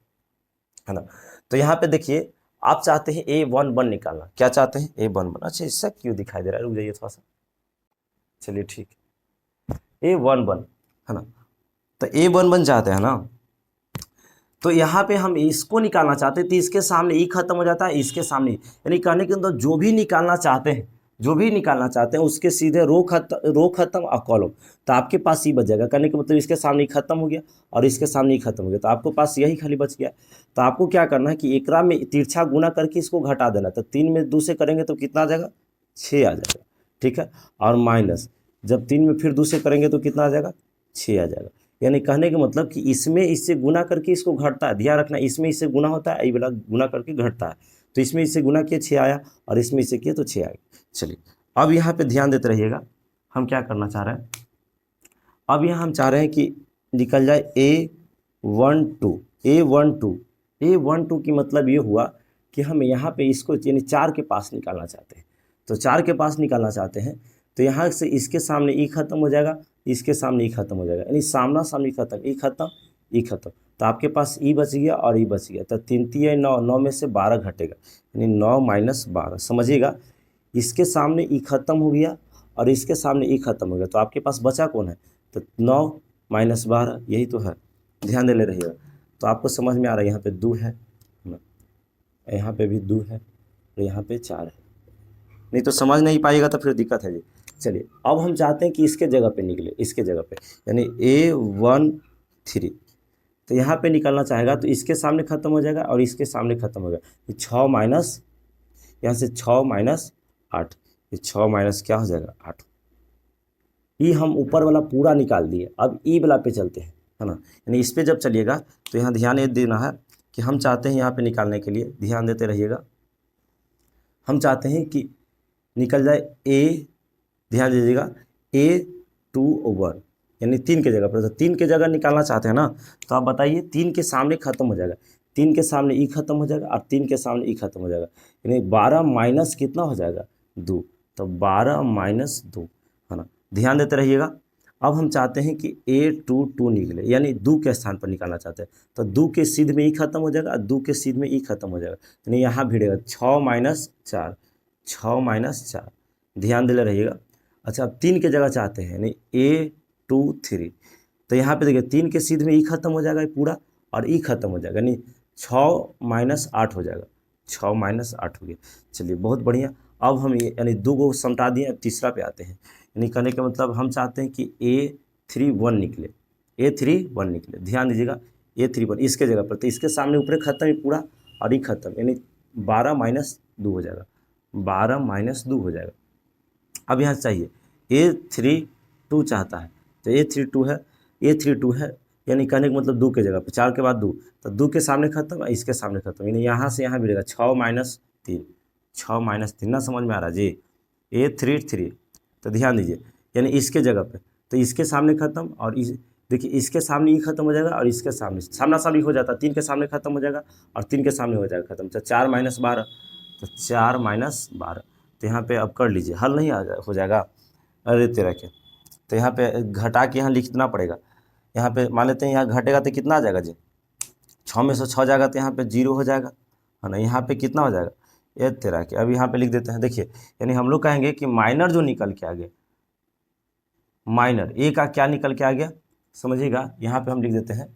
है ना। तो यहाँ पे देखिए, आप चाहते हैं A11 निकालना, क्या चाहते हैं, A11। अच्छा, इससे क्यों दिखाई दे रहा है, रुक जाइए थोड़ा सा, चलिए ठीक है, A11, है ना। तो A11 चाहते हैं ना, तो यहाँ पे हम इसको निकालना चाहते हैं, तो इसके सामने ई खत्म हो जाता है, इसके सामने, यानी कहने के अंदर जो भी निकालना चाहते हैं, जो भी निकालना चाहते हैं उसके सीधे रो खत्म और कॉलम। तो आपके पास ई बच जाएगा, कहने का मतलब इसके सामने ई खत्म हो गया और इसके सामने ई खत्म हो गया, तो आपके पास यही खाली बच गया। तो आपको क्या करना है कि एकरा में तिरछा गुना करके इसको घटा देना। तो 3 में 2 से करेंगे तो कितना आ जाएगा, 6 आ जाएगा, ठीक है। और माइनस, जब 3 में फिर 2 से करेंगे तो कितना आ जाएगा, 6 आ जाएगा। यानी कहने का मतलब कि इसमें इससे गुना करके इसको घटता है, ध्यान रखना, इसमें इससे गुना होता है, ये वाला गुना करके घटता है। तो इसमें इससे गुना किए 6 आया, और इसमें इससे किए तो 6 आएगा। चलिए, अब यहाँ पे ध्यान देते रहिएगा, हम क्या करना चाह रहे हैं। अब यहाँ हम चाह रहे हैं कि निकल जाए A12। A12 की मतलब ये हुआ कि हम यहाँ पे इसको यानी 4 के पास निकालना चाहते हैं। तो 4 के पास निकालना चाहते हैं, तो यहाँ से इसके सामने ई खत्म हो जाएगा, इसके सामने ई खत्म हो जाएगा, यानी सामना सामने खत्म, ई खत्म, ई खत्म। तो आपके पास ई बच गया और ई बच गया। तो 3 3 9, 9 में से 12 घटेगा, यानी 9 - 12। समझिएगा, इसके सामने ई खत्म हो गया और इसके सामने ई खत्म हो गया, तो आपके पास बचा कौन है, तो 9 - 12, यही तो है। ध्यान दे ले रहिएगा, तो आपको समझ में आ रहा है। यहाँ पे 2 है ना, यहाँ पे भी 2 है, और यहाँ पे 4 है। नहीं तो समझ नहीं पाइएगा तो फिर दिक्कत है जी। चलिए, अब हम चाहते हैं कि इसके जगह पे निकले, इसके जगह पे, यानी A13। तो यहाँ पे निकलना चाहेगा तो इसके सामने खत्म हो जाएगा और इसके सामने खत्म हो जाएगा। 6 माइनस, यहाँ से 6 - 8, ये 6 माइनस क्या हो जाएगा, 8। ई हम ऊपर वाला पूरा निकाल दिए, अब ई वाला पे चलते हैं, है ना। यानी इस पर जब चलिएगा तो यहाँ ध्यान ये देना है कि हम चाहते हैं यहाँ पे निकालने के लिए, ध्यान देते रहिएगा, हम चाहते हैं कि निकल जाए A, ध्यान दीजिएगा, A21, यानी 3 के जगह पर। तो 3 के जगह निकालना चाहते हैं ना, तो आप बताइए, 3 के सामने खत्म हो जाएगा, 3 के सामने ई खत्म हो जाएगा और 3 के सामने ई खत्म हो जाएगा, यानी 12 माइनस कितना हो जाएगा, 2। तो 12 - 2, है ना। ध्यान देते रहिएगा। अब हम चाहते हैं कि A22 निकले, यानी 2 के स्थान पर निकालना चाहते हैं। तो 2 के सीध में ई खत्म हो जाएगा और 2 के सीध में ई खत्म हो जाएगा, यानी यहाँ भिड़ेगा 6 - 4, 6 - 4। ध्यान दे रहिएगा। अच्छा, अब 3 के जगह चाहते हैं, यानी A23। तो यहाँ पे देखिए, 3 के सीध में ई खत्म हो जाएगा पूरा और ई खत्म हो जाएगा, यानी 6 - 8 हो जाएगा, 6 - 8 हो गया। चलिए, बहुत बढ़िया। अब हम ये यानी 2 को समटा दिए, अब तीसरा पे आते हैं। यानी कहने का मतलब हम चाहते हैं कि A31 निकले, A31 निकले। ध्यान दीजिएगा A31 इसके जगह पर, तो इसके सामने ऊपर खत्म ही पूरा और ये खत्म, यानी 12 माइनस 2 हो जाएगा, 12 माइनस 2 हो जाएगा। अब यहाँ चाहिए A32 चाहता है, तो A32 है, A32 है, यानी कहने का मतलब 2 के जगह पर 4 के बाद 2, तो 2 के सामने खत्म, इसके सामने खत्म, यानी यहाँ से यहाँ मिलेगा 6 माइनस 3, 6 माइनस 3 ना, समझ में आ रहा है जी। A33, तो ध्यान दीजिए, यानी इसके जगह पे, तो इसके सामने खत्म और इस, देखिए इसके सामने ये खत्म हो जाएगा और इसके सामने सामना सामनी हो जाता है, 3 के सामने खत्म हो जाएगा और 3 के सामने हो जाएगा खत्म, तो 4 माइनस 12, तो 4 माइनस 12, तो यहाँ पे अब कर लीजिए, हल नहीं हो जाएगा, अरे तेरा क्या, तो यहाँ पे घटा के यहाँ लिखना पड़ेगा, यहाँ पे मान लेते हैं यहाँ घटेगा तो कितना आ जाएगा जी, 6 में से 6 जाएगा तो यहाँ पे 0 हो जाएगा, है ना, यहाँ पे कितना हो जाएगा, ये तेरा के, अब यहाँ पे लिख देते हैं, देखिए यानी हम लोग कहेंगे कि माइनर जो निकल के आ गया, माइनर ए का क्या निकल के आ गया, समझिएगा, यहाँ पे हम लिख देते हैं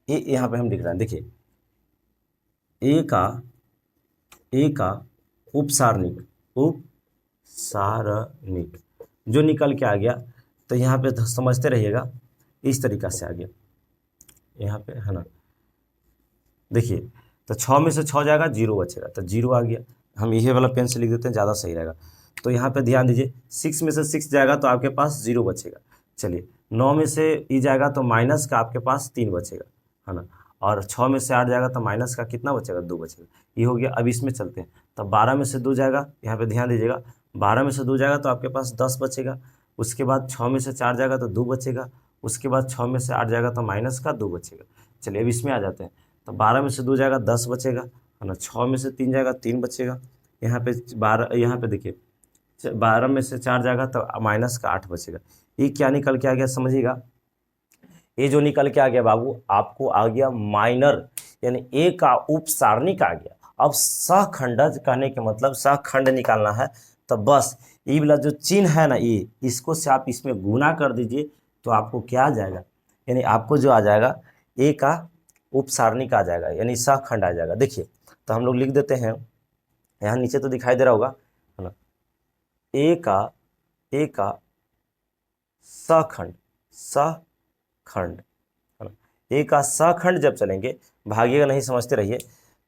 ए, यहाँ पे हम लिख रहे हैं, देखिए ए का उपसारणिक जो निकल के आ गया, तो यहाँ पे समझते रहिएगा, इस तरीक़ा से आ गया यहाँ पे, है ना, देखिए तो 6 में से 6 जाएगा 0 बचेगा, तो 0 आ गया, हम यही वाला पेन से लिख देते हैं, ज़्यादा सही रहेगा। तो यहाँ पे ध्यान दीजिए 6 में से 6 जाएगा तो आपके पास 0 बचेगा, चलिए 9 में से ई जाएगा तो माइनस का आपके पास 3 बचेगा, है ना, और 6 में से 8 जाएगा तो माइनस का कितना बचेगा, 2 बचेगा, ये हो गया। अब इसमें चलते हैं, तब 12 में से 2 जाएगा, यहाँ पे ध्यान दीजिएगा, 12 में से 2 जाएगा तो आपके पास 10 बचेगा, उसके बाद 6 में से 4 जाएगा तो 2 बचेगा, उसके बाद 6 में से 8 जाएगा तो माइनस का 2 बचेगा। चलिए अब इसमें आ जाते हैं, तो 12 में से 2 जाएगा 10 बचेगा, है ना, 6 में से 3 जाएगा 3 बचेगा, यहाँ पे 12, यहाँ पे देखिए 12 में से 4 जाएगा तो माइनस का 8 बचेगा। ये क्या निकल के आ गया, समझिएगा, ये जो निकल के आ गया बाबू, आपको आ गया माइनर, यानी ए का उपसारणिक आ गया। अब सहखंडज कहने के मतलब सहखंड निकालना है, तो बस ये वाला जो चिन्ह है ना, ये इसको से आप इसमें गुना कर दीजिए, तो आपको क्या आ जाएगा, यानी आपको जो आ जाएगा ए का उपसारणिक आ जाएगा, यानी सहखंड आ जाएगा। देखिए तो हम लोग लिख देते हैं, यहाँ नीचे तो दिखाई दे रहा होगा, है ना, ए का सहखंड, सहखंड, है ना, ए का सहखंड जब चलेंगे, भागिएगा नहीं, समझते रहिए,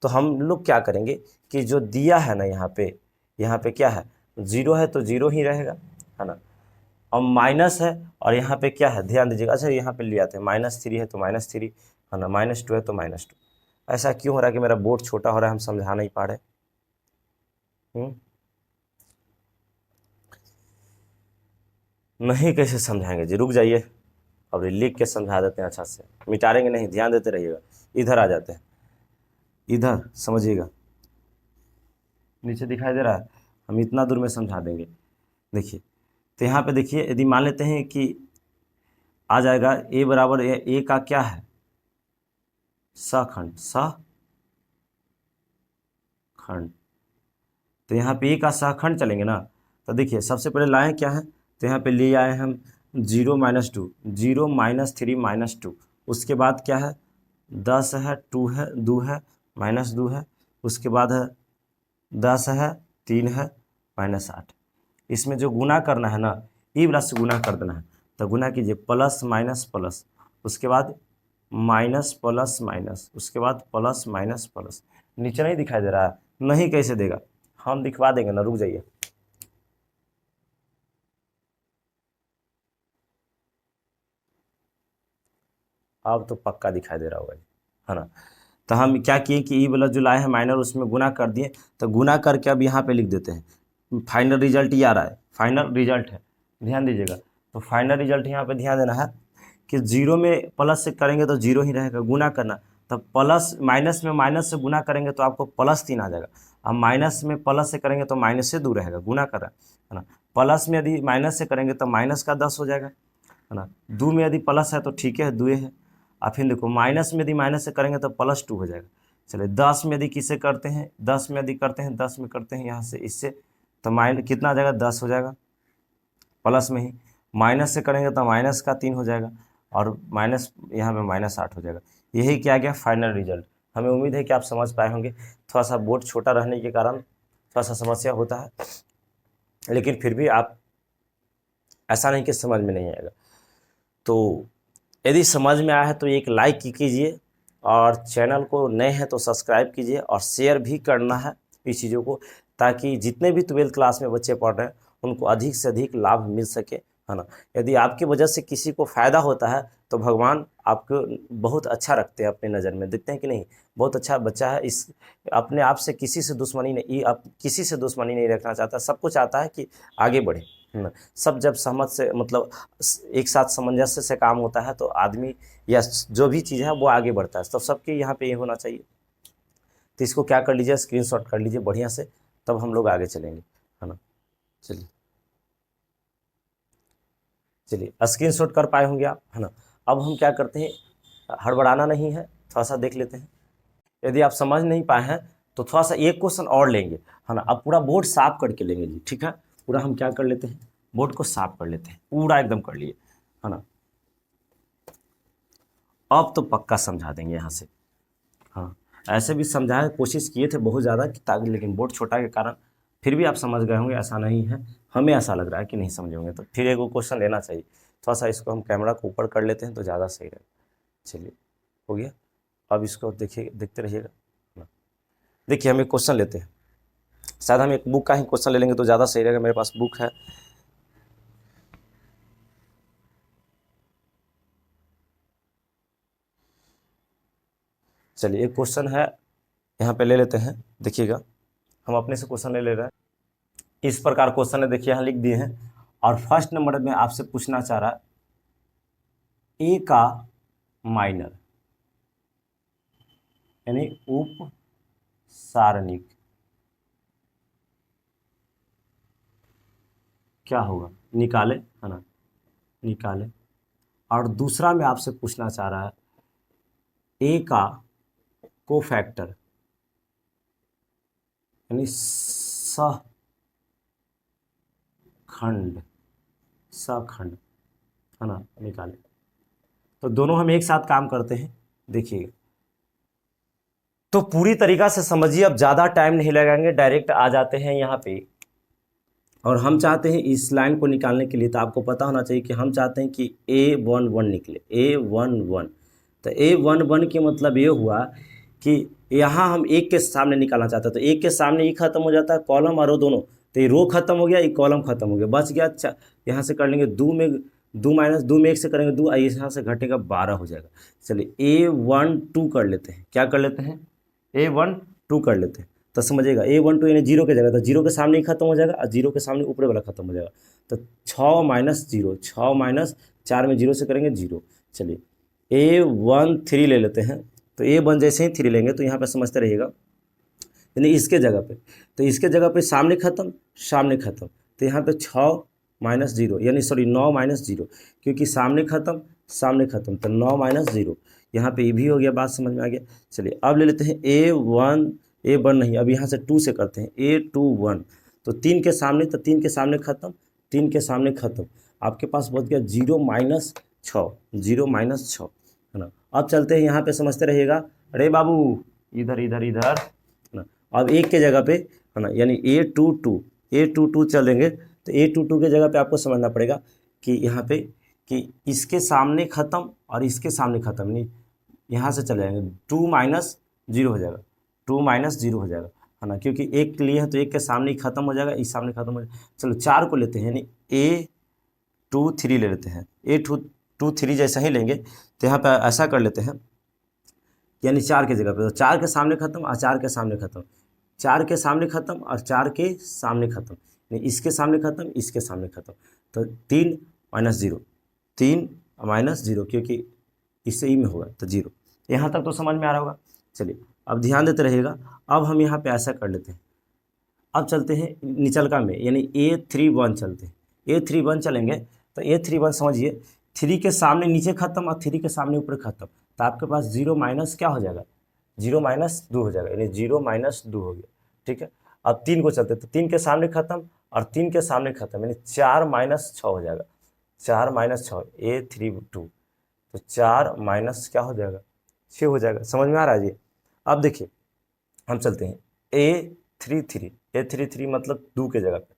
तो हम लोग क्या करेंगे कि जो दिया है ना, यहाँ पे क्या है, 0 है तो 0 ही रहेगा, है ना, और माइनस है, और यहाँ पे क्या है, ध्यान दीजिएगा, अच्छा यहाँ पे ले आते हैं, -3 है तो -3, है ना, -2 है तो -2। ऐसा क्यों हो रहा है कि मेरा बोर्ड छोटा हो रहा है, हम समझा नहीं पा रहे, नहीं कैसे समझाएंगे जी, रुक जाइए, अब लिख के समझा देते हैं अच्छा से, मिटाएंगे नहीं, ध्यान देते रहिएगा। इधर आ जाते हैं, इधर समझिएगा, नीचे दिखाई दे रहा है, हम इतना दूर में समझा देंगे। देखिए तो यहाँ पे देखिए, यदि मान लेते हैं कि आ जाएगा ए बराबर ए का क्या है, सहखंड, सहखंड, तो यहाँ पे ए का सहखंड चलेंगे ना, तो देखिए सबसे पहले लाए क्या है, तो यहाँ पे ले आए हम 0 - 2, 0 - 3 - 2, उसके बाद क्या है, 10 है, 2 है, 2 है, -2 है, उसके बाद है 10 है, 3 है, -8। इसमें जो गुना करना है ना, ई वाला से गुना कर देना है, तो गुना कीजिए, प्लस माइनस प्लस, उसके बाद माइनस प्लस माइनस, उसके बाद प्लस माइनस प्लस। नीचे नहीं दिखाई दे रहा है, नहीं कैसे देगा, हम दिखवा देंगे ना, रुक जाइए, अब तो पक्का दिखाई दे रहा होगा, है ना। तो हम क्या किए कि ई वाला जो लाए हैं माइनर, उसमें गुना कर दिए, तो गुना करके अब यहाँ पे लिख देते हैं, फाइनल रिजल्ट ये आ रहा है, फाइनल रिजल्ट है, ध्यान दीजिएगा। तो फाइनल रिजल्ट यहाँ पे ध्यान देना है कि 0 में प्लस से करेंगे तो 0 ही रहेगा, गुना करना, तब प्लस माइनस में माइनस से गुना करेंगे तो आपको +3 आ जाएगा, अब माइनस में प्लस से करेंगे तो माइनस से 2 रहेगा, गुना कर रहा है ना, प्लस में यदि माइनस से करेंगे तो माइनस का 10 हो जाएगा, है ना, 2 में यदि प्लस है तो ठीक है, 2 है, और फिर देखो माइनस में यदि माइनस से करेंगे तो +2 हो जाएगा। चलिए 10 में यदि किससे करते हैं, 10 में यदि करते हैं, 10 में करते हैं यहाँ से इससे, तो कितना आ जाएगा, 10 हो जाएगा, प्लस में ही माइनस से करेंगे तो माइनस का 3 हो जाएगा, और माइनस यहाँ पे -8 हो जाएगा। यही क्या गया फाइनल रिजल्ट। हमें उम्मीद है कि आप समझ पाए होंगे, थोड़ा सा बोर्ड छोटा रहने के कारण थोड़ा सा समस्या होता है, लेकिन फिर भी आप ऐसा नहीं कि समझ में नहीं आएगा। तो यदि समझ में आया है तो एक लाइक कीजिए, और चैनल को नए हैं तो सब्सक्राइब कीजिए, और शेयर भी करना है इस चीज़ों को, ताकि जितने भी 12th क्लास में बच्चे पढ़ रहे हैं उनको अधिक से अधिक लाभ मिल सके, है ना। यदि आपकी वजह से किसी को फ़ायदा होता है तो भगवान आपको बहुत अच्छा रखते हैं अपनी नज़र में, देखते हैं कि नहीं, बहुत अच्छा बच्चा है। इस अपने आप से किसी से दुश्मनी नहीं, आप किसी से दुश्मनी नहीं रखना चाहता, सबको चाहता है कि आगे बढ़े, है ना। सब जब सहमत से मतलब एक साथ सामंजस्य से काम होता है तो आदमी या जो भी चीज़ है वो आगे बढ़ता है। तो सबके यहाँ पे ये होना चाहिए। तो इसको क्या कर लीजिए, स्क्रीनशॉट कर लीजिए बढ़िया से, तब हम लोग आगे चलेंगे, है ना। चलिए चलिए स्क्रीनशॉट कर पाए होंगे आप, है ना। अब हम क्या करते हैं, हड़बड़ाना नहीं है, थोड़ा सा देख लेते हैं। यदि आप समझ नहीं पाए हैं तो थोड़ा सा एक क्वेश्चन और लेंगे, है ना। अब पूरा बोर्ड साफ करके लेंगे जी, ठीक है। पूरा हम क्या कर लेते हैं, बोर्ड को साफ कर लेते हैं, पूरा एकदम कर लिए, है ना। अब तो पक्का समझा देंगे यहाँ से, हाँ। ऐसे भी समझाने की कोशिश किए थे बहुत ज़्यादा कि ताकि, लेकिन बोर्ड छोटा के कारण फिर भी आप समझ गए होंगे, ऐसा नहीं है। हमें ऐसा लग रहा है कि नहीं समझे होंगे, तो फिर एक क्वेश्चन लेना चाहिए। थोड़ा सा इसको हम कैमरा को ऊपर कर लेते हैं तो ज़्यादा सही रहेगा। चलिए हो गया। अब इसको देखिए, देखते रहिएगा। देखिए हम एक क्वेश्चन लेते हैं, शायद हम एक बुक का ही क्वेश्चन ले लेंगे तो ज़्यादा सही रहेगा। मेरे पास बुक है, चलिए एक क्वेश्चन है यहाँ पे ले लेते हैं। देखिएगा हम अपने से क्वेश्चन ले रहे हैं, इस प्रकार क्वेश्चन है, देखिए यहाँ लिख दिए हैं। और फर्स्ट नंबर में आपसे पूछना चाह रहा है ए का माइनर यानी उप सारणिक क्या होगा, निकाले, है ना, निकाले। और दूसरा में आपसे पूछना चाह रहा है ए का कोफैक्टर यानी सखंड, सखंड, है ना, निकाले। तो दोनों हम एक साथ काम करते हैं, देखिए। तो पूरी तरीका से समझिए, अब ज़्यादा टाइम नहीं लगाएंगे, डायरेक्ट आ जाते हैं यहाँ पे। और हम चाहते हैं इस लाइन को निकालने के लिए, तो आपको पता होना चाहिए कि हम चाहते हैं कि A11 निकले, A11। तो A11 के मतलब ये हुआ कि यहाँ हम एक के सामने निकालना चाहते हैं, तो एक के सामने ये खत्म हो जाता है, कॉलम और रो दोनों, तो ये रो खत्म हो गया, ये कॉलम खत्म हो गया, बच गया। अच्छा यहाँ से कर लेंगे दो में, दो माइनस दो में एक से करेंगे दो, यहाँ से घटेगा 12 हो जाएगा। चलिए A12 कर लेते हैं, क्या कर लेते हैं, A12 कर लेते हैं। तो समझिएगा A12 यानी जीरो के जगह, तो जीरो के सामने ही खत्म हो जाएगा, और जीरो के सामने ऊपर वाला खत्म हो जाएगा। तो 6 माइनस जीरो, 6 माइनस 4 में जीरो से करेंगे जीरो। चलिए A13 ले लेते हैं, तो A1 जैसे ही 3 लेंगे तो यहाँ पे समझते रहिएगा, यानी इसके जगह पे, तो इसके जगह पे सामने खत्म, सामने खत्म, तो यहाँ पे 6 माइनस जीरो यानी सॉरी 9 माइनस जीरो, क्योंकि सामने खत्म, सामने खत्म, तो 9 माइनस जीरो, यहाँ पे ये भी हो गया, बात समझ में आ गया। चलिए अब ले लेते हैं A1 नहीं, अब यहाँ से 2 से करते हैं A21, तो 3 के सामने, तो 3 के सामने खत्म, 3 के सामने खत्म, आपके पास बच गया 0 माइनस 6, 0 माइनस 6, है ना। अब चलते हैं यहाँ पे, समझते रहिएगा। अरे बाबू इधर इधर इधर, है ना। अब एक के जगह पे, है ना, यानी A22 चलेंगे, तो A22 के जगह पे आपको समझना पड़ेगा कि यहाँ पे कि इसके सामने ख़त्म और इसके सामने ख़त्म, नहीं यहाँ से चले जाएंगे, 2 माइनस जीरो हो जाएगा, 2 माइनस जीरो हो जाएगा, है ना, क्योंकि एक लिए है तो एक के सामने ही खत्म हो जाएगा, इस सामने खत्म हो जाएगा। चलो 4 को लेते हैं, यानी A23 ले लेते हैं, A23 जैसा ही लेंगे, तो यहाँ पर ऐसा कर लेते हैं, यानी 4 की जगह पे, तो 4 के सामने खत्म और 4 के सामने खत्म, 4 के सामने खत्म और 4 के सामने खत्म, यानी इसके सामने खत्म, इसके सामने खत्म, तो 3 माइनस जीरो, 3 माइनस जीरो, क्योंकि इससे ही में होगा तो जीरो। यहाँ तक तो समझ में आ रहा होगा। चलिए अब ध्यान देते रहिएगा। अब हम यहाँ पे ऐसा कर लेते हैं, अब चलते हैं निचलका में, यानी A31 चलते हैं, A31 चलेंगे, तो A31 समझिए, 3 के सामने नीचे खत्म और 3 के सामने ऊपर खत्म, तो आपके पास 0 माइनस क्या हो जाएगा, 0 माइनस 2 हो जाएगा, यानी 0 माइनस 2 हो गया, ठीक है। अब 3 को चलते, तो 3 के सामने खत्म और 3 के सामने खत्म, यानी 4 माइनस 6 हो जाएगा, 4 माइनस 6 A32, तो 4 माइनस क्या हो जाएगा, 6 हो जाएगा। समझ में आ रहा है जी। अब देखिए हम चलते हैं A33 मतलब 2 के जगह पे,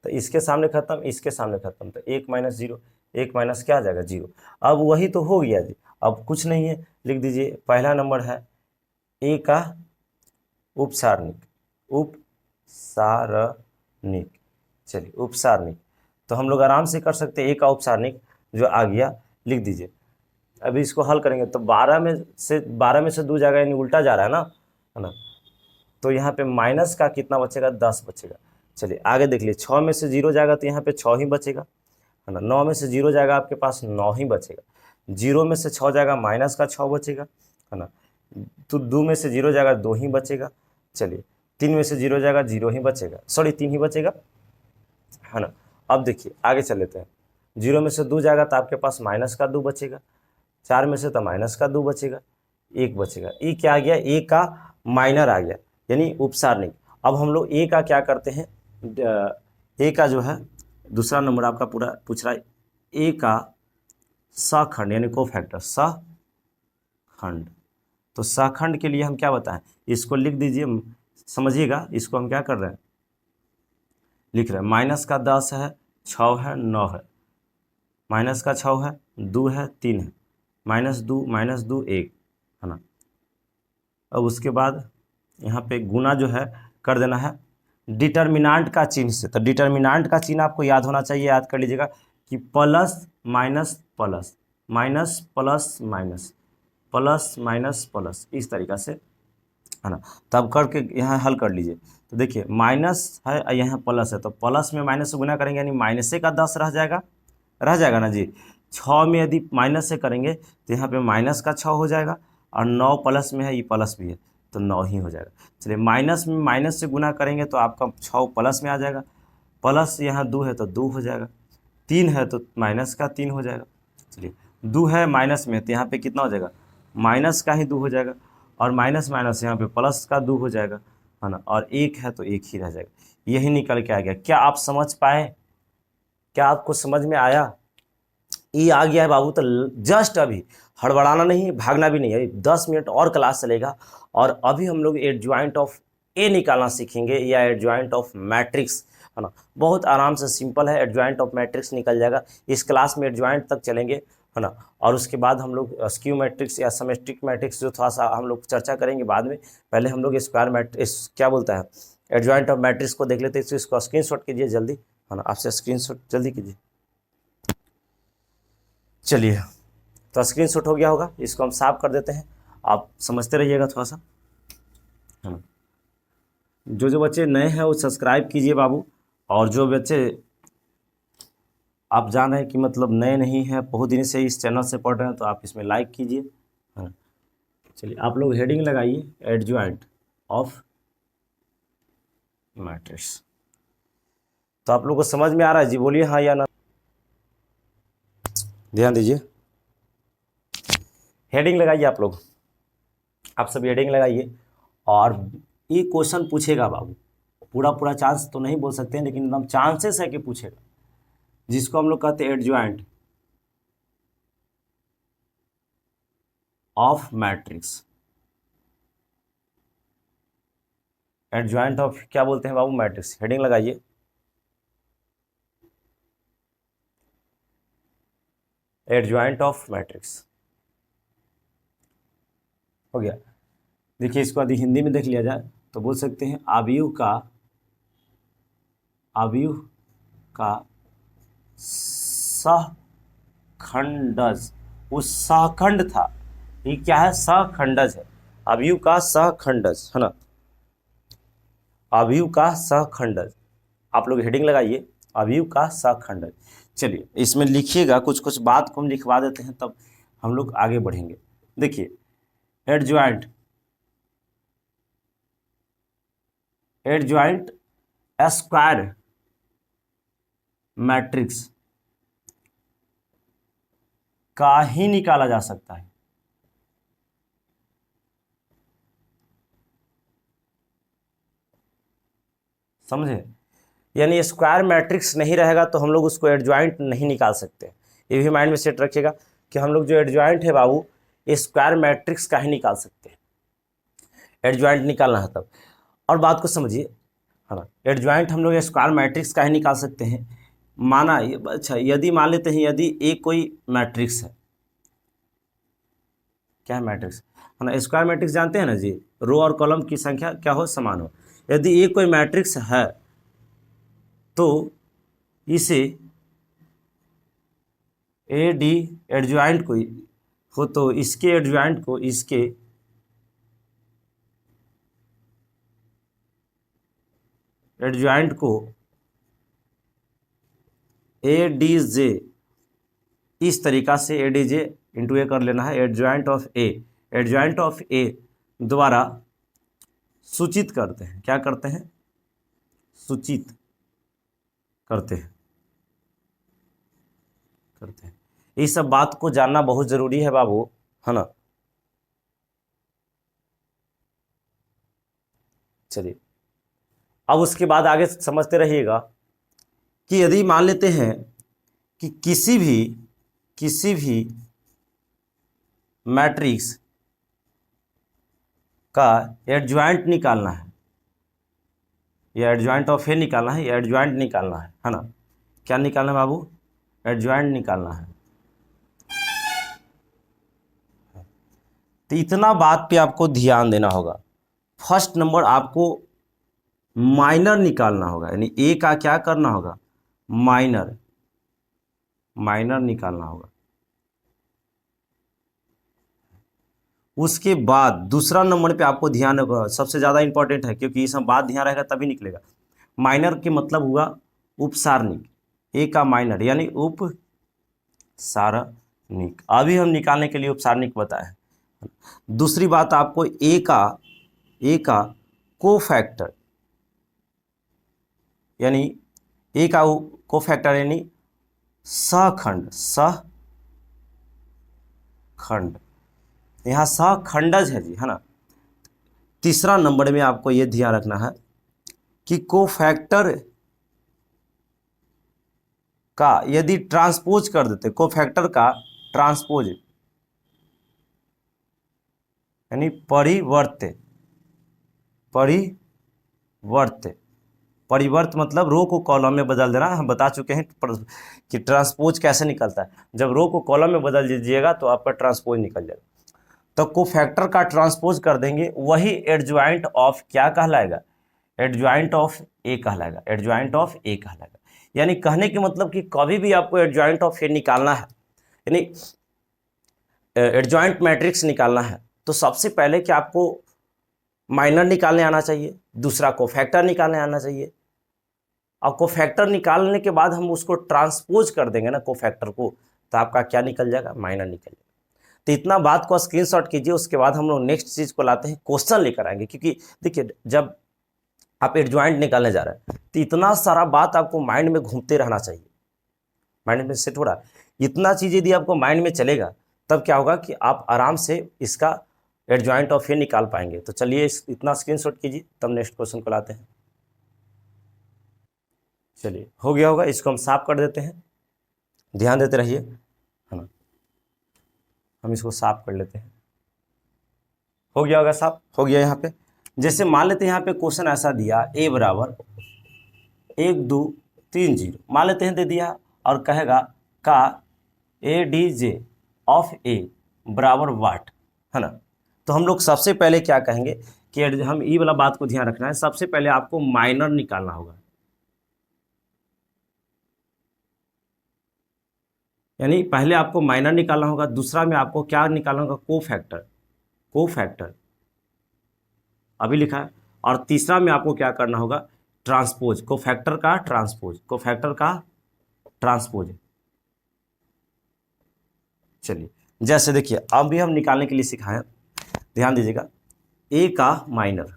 तो इसके सामने खत्म, इसके सामने खत्म, तो 1 माइनस जीरो, 1 माइनस क्या आ जाएगा 0। अब वही तो हो गया जी, अब कुछ नहीं है, लिख दीजिए पहला नंबर है ए का उपसारणिक, उपसारणिक, चलिए उपसारणिक, तो हम लोग आराम से कर सकते हैं ए का उपसारणिक जो आ गया, लिख दीजिए। अभी इसको हल करेंगे तो 12 में से 2 जाएगा, यानी उल्टा जा रहा है ना, तो यहाँ पे माइनस का कितना बचेगा 10 बचेगा। चलिए आगे देख लीजिए, 6 में से 0 जाएगा तो यहाँ पे 6 ही बचेगा, है ना। 9 में से 0 जाएगा आपके पास 9 ही बचेगा। 0 में से 6 जाएगा माइनस का 6 बचेगा, है ना। तो 2 में से 0 जाएगा 2 ही बचेगा। चलिए 3 में से 0 जाएगा 0 ही बचेगा, सॉरी 3 ही बचेगा, है ना। अब देखिए आगे चल लेते हैं, 0 में से 2 जाएगा तो आपके पास माइनस का 2 बचेगा, 4 में से तो माइनस का 2 बचेगा, 1 बचेगा। ये क्या आ गया, ए का माइनर आ गया, यानी उपसारणिक। अब हम लोग ए का क्या करते हैं, ए का जो है दूसरा नंबर आपका पूरा पूछ रहा है, ए का सखंड यानी कोफैक्टर, सखंड। तो सखंड के लिए हम क्या बताएं, इसको लिख दीजिए, समझिएगा इसको हम क्या कर रहे हैं, लिख रहे हैं माइनस का 10 है, 6 है, 9 है, माइनस का 6 है, 2 है, 3 है, -2 1, है ना। अब उसके बाद यहाँ पे गुना जो है कर देना है डिटर्मिनांट का चिन्ह से। तो डिटर्मिनांट का चिन्ह आपको याद होना चाहिए, याद कर लीजिएगा कि plus minus plus, minus plus minus, plus minus plus, इस तरीक़ा से, है ना। तब करके यहाँ हल कर लीजिए। तो देखिए माइनस है, यहाँ प्लस है, तो प्लस में माइनस से गुना करेंगे यानी माइनस का 10 रह जाएगा ना जी। 6 में यदि माइनस से करेंगे तो यहाँ पे माइनस का 6 हो जाएगा, और 9 प्लस में है, ये प्लस भी है तो 9 ही हो जाएगा। चलिए माइनस में माइनस से गुना करेंगे तो आपका 6 प्लस में आ जाएगा, प्लस यहाँ 2 है तो 2 हो जाएगा, 3 है तो माइनस का 3 हो जाएगा। चलिए 2 है माइनस में तो यहाँ पे कितना हो जाएगा, माइनस का ही 2 हो जाएगा, और माइनस माइनस यहाँ पे प्लस का 2 हो जाएगा, है ना। और 1 है तो 1 ही रह जाएगा, यही निकल के आ गया। क्या आप समझ पाए, क्या आपको समझ में आया? ये आ गया है बाबू, तो जस्ट अभी हड़बड़ाना नहीं, भागना भी नहीं है, 10 मिनट और क्लास चलेगा, और अभी हम लोग एडजॉइंट ऑफ ए निकालना सीखेंगे, या एडजॉइंट ऑफ मैट्रिक्स, है ना। बहुत आराम से सिंपल है, एडजॉइंट ऑफ मैट्रिक्स निकल जाएगा। इस क्लास में एडजॉइंट तक चलेंगे, है ना, और उसके बाद हम लोग स्क्यू मैट्रिक्स या सिमेट्रिक मैट्रिक्स जो थोड़ा सा हम लोग चर्चा करेंगे बाद में। पहले हम लोग स्क्वायर मैट्रिक्स क्या बोलता है, एडजॉइंट ऑफ मैट्रिक्स को देख लेते हैं। इसको स्क्रीनशॉट कीजिए जल्दी, है ना, आपसे स्क्रीनशॉट जल्दी कीजिए। चलिए तो स्क्रीनशॉट हो गया होगा, इसको हम साफ कर देते हैं, आप समझते रहिएगा थोड़ा सा, है ना। जो बच्चे नए हैं वो सब्सक्राइब कीजिए बाबू, और जो बच्चे आप जान रहे हैं कि मतलब नए नहीं हैं, बहुत दिन से इस चैनल से पढ़ रहे हैं, तो आप इसमें लाइक कीजिए, है ना। चलिए आप लोग हेडिंग लगाइए एडजॉइंट ऑफ मैट्रिक्स। तो आप लोग को समझ में आ रहा है जी, बोलिए हाँ या ना, ध्यान दीजिए। हेडिंग लगाइए आप लोग, आप सब हेडिंग लगाइए, और ये क्वेश्चन पूछेगा बाबू, पूरा चांस तो नहीं बोल सकते हैं, लेकिन एकदम चांसेस है कि पूछेगा, जिसको हम लोग कहते हैं adjoint of matrix. Adjoint of क्या बोलते हैं बाबू, मैट्रिक्स। हेडिंग लगाइए एडजॉइंट ऑफ मैट्रिक्स, हो गया। देखिए इसको यदि हिंदी में देख लिया जाए तो बोल सकते हैं अवयव का सहखंडज, वो सहखंड था, ये क्या है, सहखंडज है, अवयव का सहखंडज, है ना, अवयव का सहखंडज। आप लोग हेडिंग लगाइए अवयव का सहखंडज। चलिए इसमें लिखिएगा, कुछ बात को हम लिखवा देते हैं, तब हम लोग आगे बढ़ेंगे। देखिए एडजॉइंट स्क्वायर मैट्रिक्स का ही निकाला जा सकता है। समझे, यानी स्क्वायर मैट्रिक्स नहीं रहेगा तो हम लोग उसको एडजॉइंट नहीं निकाल सकते। ये भी माइंड में सेट रखिएगा कि हम लोग जो एडजॉइंट है बाबू, स्क्वायर मैट्रिक्स का ही निकाल सकते हैं, एडजॉइंट निकालना है तब। और बात को समझिए, है ना, एडजॉइंट हम लोग स्क्वायर मैट्रिक्स का ही निकाल सकते हैं माना, अच्छा यदि मान लेते हैं यदि ए कोई मैट्रिक्स है, क्या है मैट्रिक्स है ना, स्क्वायर मैट्रिक्स जानते हैं ना जी, रो और कॉलम की संख्या क्या हो, समान हो। यदि ए कोई मैट्रिक्स है तो इसे ए डी एडजॉइंट को हो, तो इसके एडजॉइंट को इसके एडजॉइंट को ए डी जे, इस तरीका से ए डी जे इंटू ए कर लेना है, adjoint of A, adjoint of A द्वारा सूचित करते हैं, क्या करते हैं, सूचित करते हैं, ये सब बात को जानना बहुत जरूरी है बाबू, है ना। चलिए अब उसके बाद आगे समझते रहिएगा कि यदि मान लेते हैं कि किसी भी मैट्रिक्स का एडजॉइंट निकालना है, या एडजॉइंट ऑफ ए निकालना है, या एडजॉइंट निकालना है ना, क्या निकालना है बाबू, एडजॉइंट निकालना है। तो इतना बात पे आपको ध्यान देना होगा। फर्स्ट नंबर आपको माइनर निकालना होगा, यानी ए का क्या करना होगा, माइनर निकालना होगा। उसके बाद दूसरा नंबर पे आपको ध्यान रखना, सबसे ज़्यादा इंपॉर्टेंट है क्योंकि ये सब बात ध्यान रहेगा तभी निकलेगा। माइनर के मतलब हुआ उपसारणिक, ए का माइनर यानी उपसारणिक, अभी हम निकालने के लिए उपसारणिक बताए। दूसरी बात आपको ए का कोफैक्टर, यानी ए का कोफैक्टर यानी सहखंड, यहाँ सहखंडज है जी, है ना। तीसरा नंबर में आपको ये ध्यान रखना है कि कोफैक्टर का यदि ट्रांसपोज कर देते, कोफैक्टर का ट्रांसपोज यानी परिवर्त मतलब रो को कॉलम में बदल देना। हम बता चुके हैं कि ट्रांसपोज कैसे निकलता है, जब रो को कॉलम में बदल दीजिएगा तो आपका ट्रांसपोज निकल जाएगा। तो कोफैक्टर का ट्रांसपोज कर देंगे, वही एडजॉइंट ऑफ क्या कहलाएगा, एडजॉइंट ऑफ ए कहलाएगा, एडजॉइंट ऑफ ए कहलाएगा। यानी कहने के मतलब कि कभी भी आपको एडजॉइंट ऑफ ए निकालना है, यानी एडजॉइंट मैट्रिक्स निकालना है, तो सबसे पहले कि आपको माइनर निकालने आना चाहिए, दूसरा कोफैक्टर निकालने आना चाहिए। और कोफैक्टर निकालने के बाद हम उसको ट्रांसपोज कर देंगे ना कोफैक्टर को, तो आपका क्या निकल जाएगा, माइनर निकल जाएगा। तो इतना बात को स्क्रीनशॉट कीजिए। उसके बाद हम लोग नेक्स्ट चीज़ को लाते हैं, क्वेश्चन लेकर आएंगे। क्योंकि देखिए जब आप एडजॉइंट निकालने जा रहे हैं तो इतना सारा बात आपको माइंड में घूमते रहना चाहिए, माइंड में सेट हो रहा है। इतना चीज़ यदि आपको माइंड में चलेगा तब क्या होगा कि आप आराम से इसका एडजॉइंट ऑफ ए निकाल पाएंगे। तो चलिए इतना स्क्रीनशॉट कीजिए, तब नेक्स्ट क्वेश्चन को लाते हैं। चलिए हो गया होगा, इसको हम साफ कर देते हैं, ध्यान देते रहिए, है ना। हम इसको साफ कर लेते हैं, हो गया होगा, साफ हो गया। यहाँ पे जैसे मान लेते हैं यहाँ पे क्वेश्चन ऐसा दिया, ए बराबर 1 2 3 0 मान लेते हैं दे दिया, और कहेगा का A D J of A बराबर वाट, है ना। तो हम लोग सबसे पहले क्या कहेंगे कि हम ये वाला बात को ध्यान रखना है, सबसे पहले आपको माइनर निकालना होगा, यानी पहले आपको माइनर निकालना होगा। दूसरा में आपको क्या निकालना होगा, कोफैक्टर अभी लिखा है। और तीसरा में आपको क्या करना होगा, ट्रांसपोज, कोफैक्टर का ट्रांसपोज। चलिए जैसे देखिए अब भी हम निकालने के लिए सिखाएं, ध्यान दीजिएगा। ए का माइनर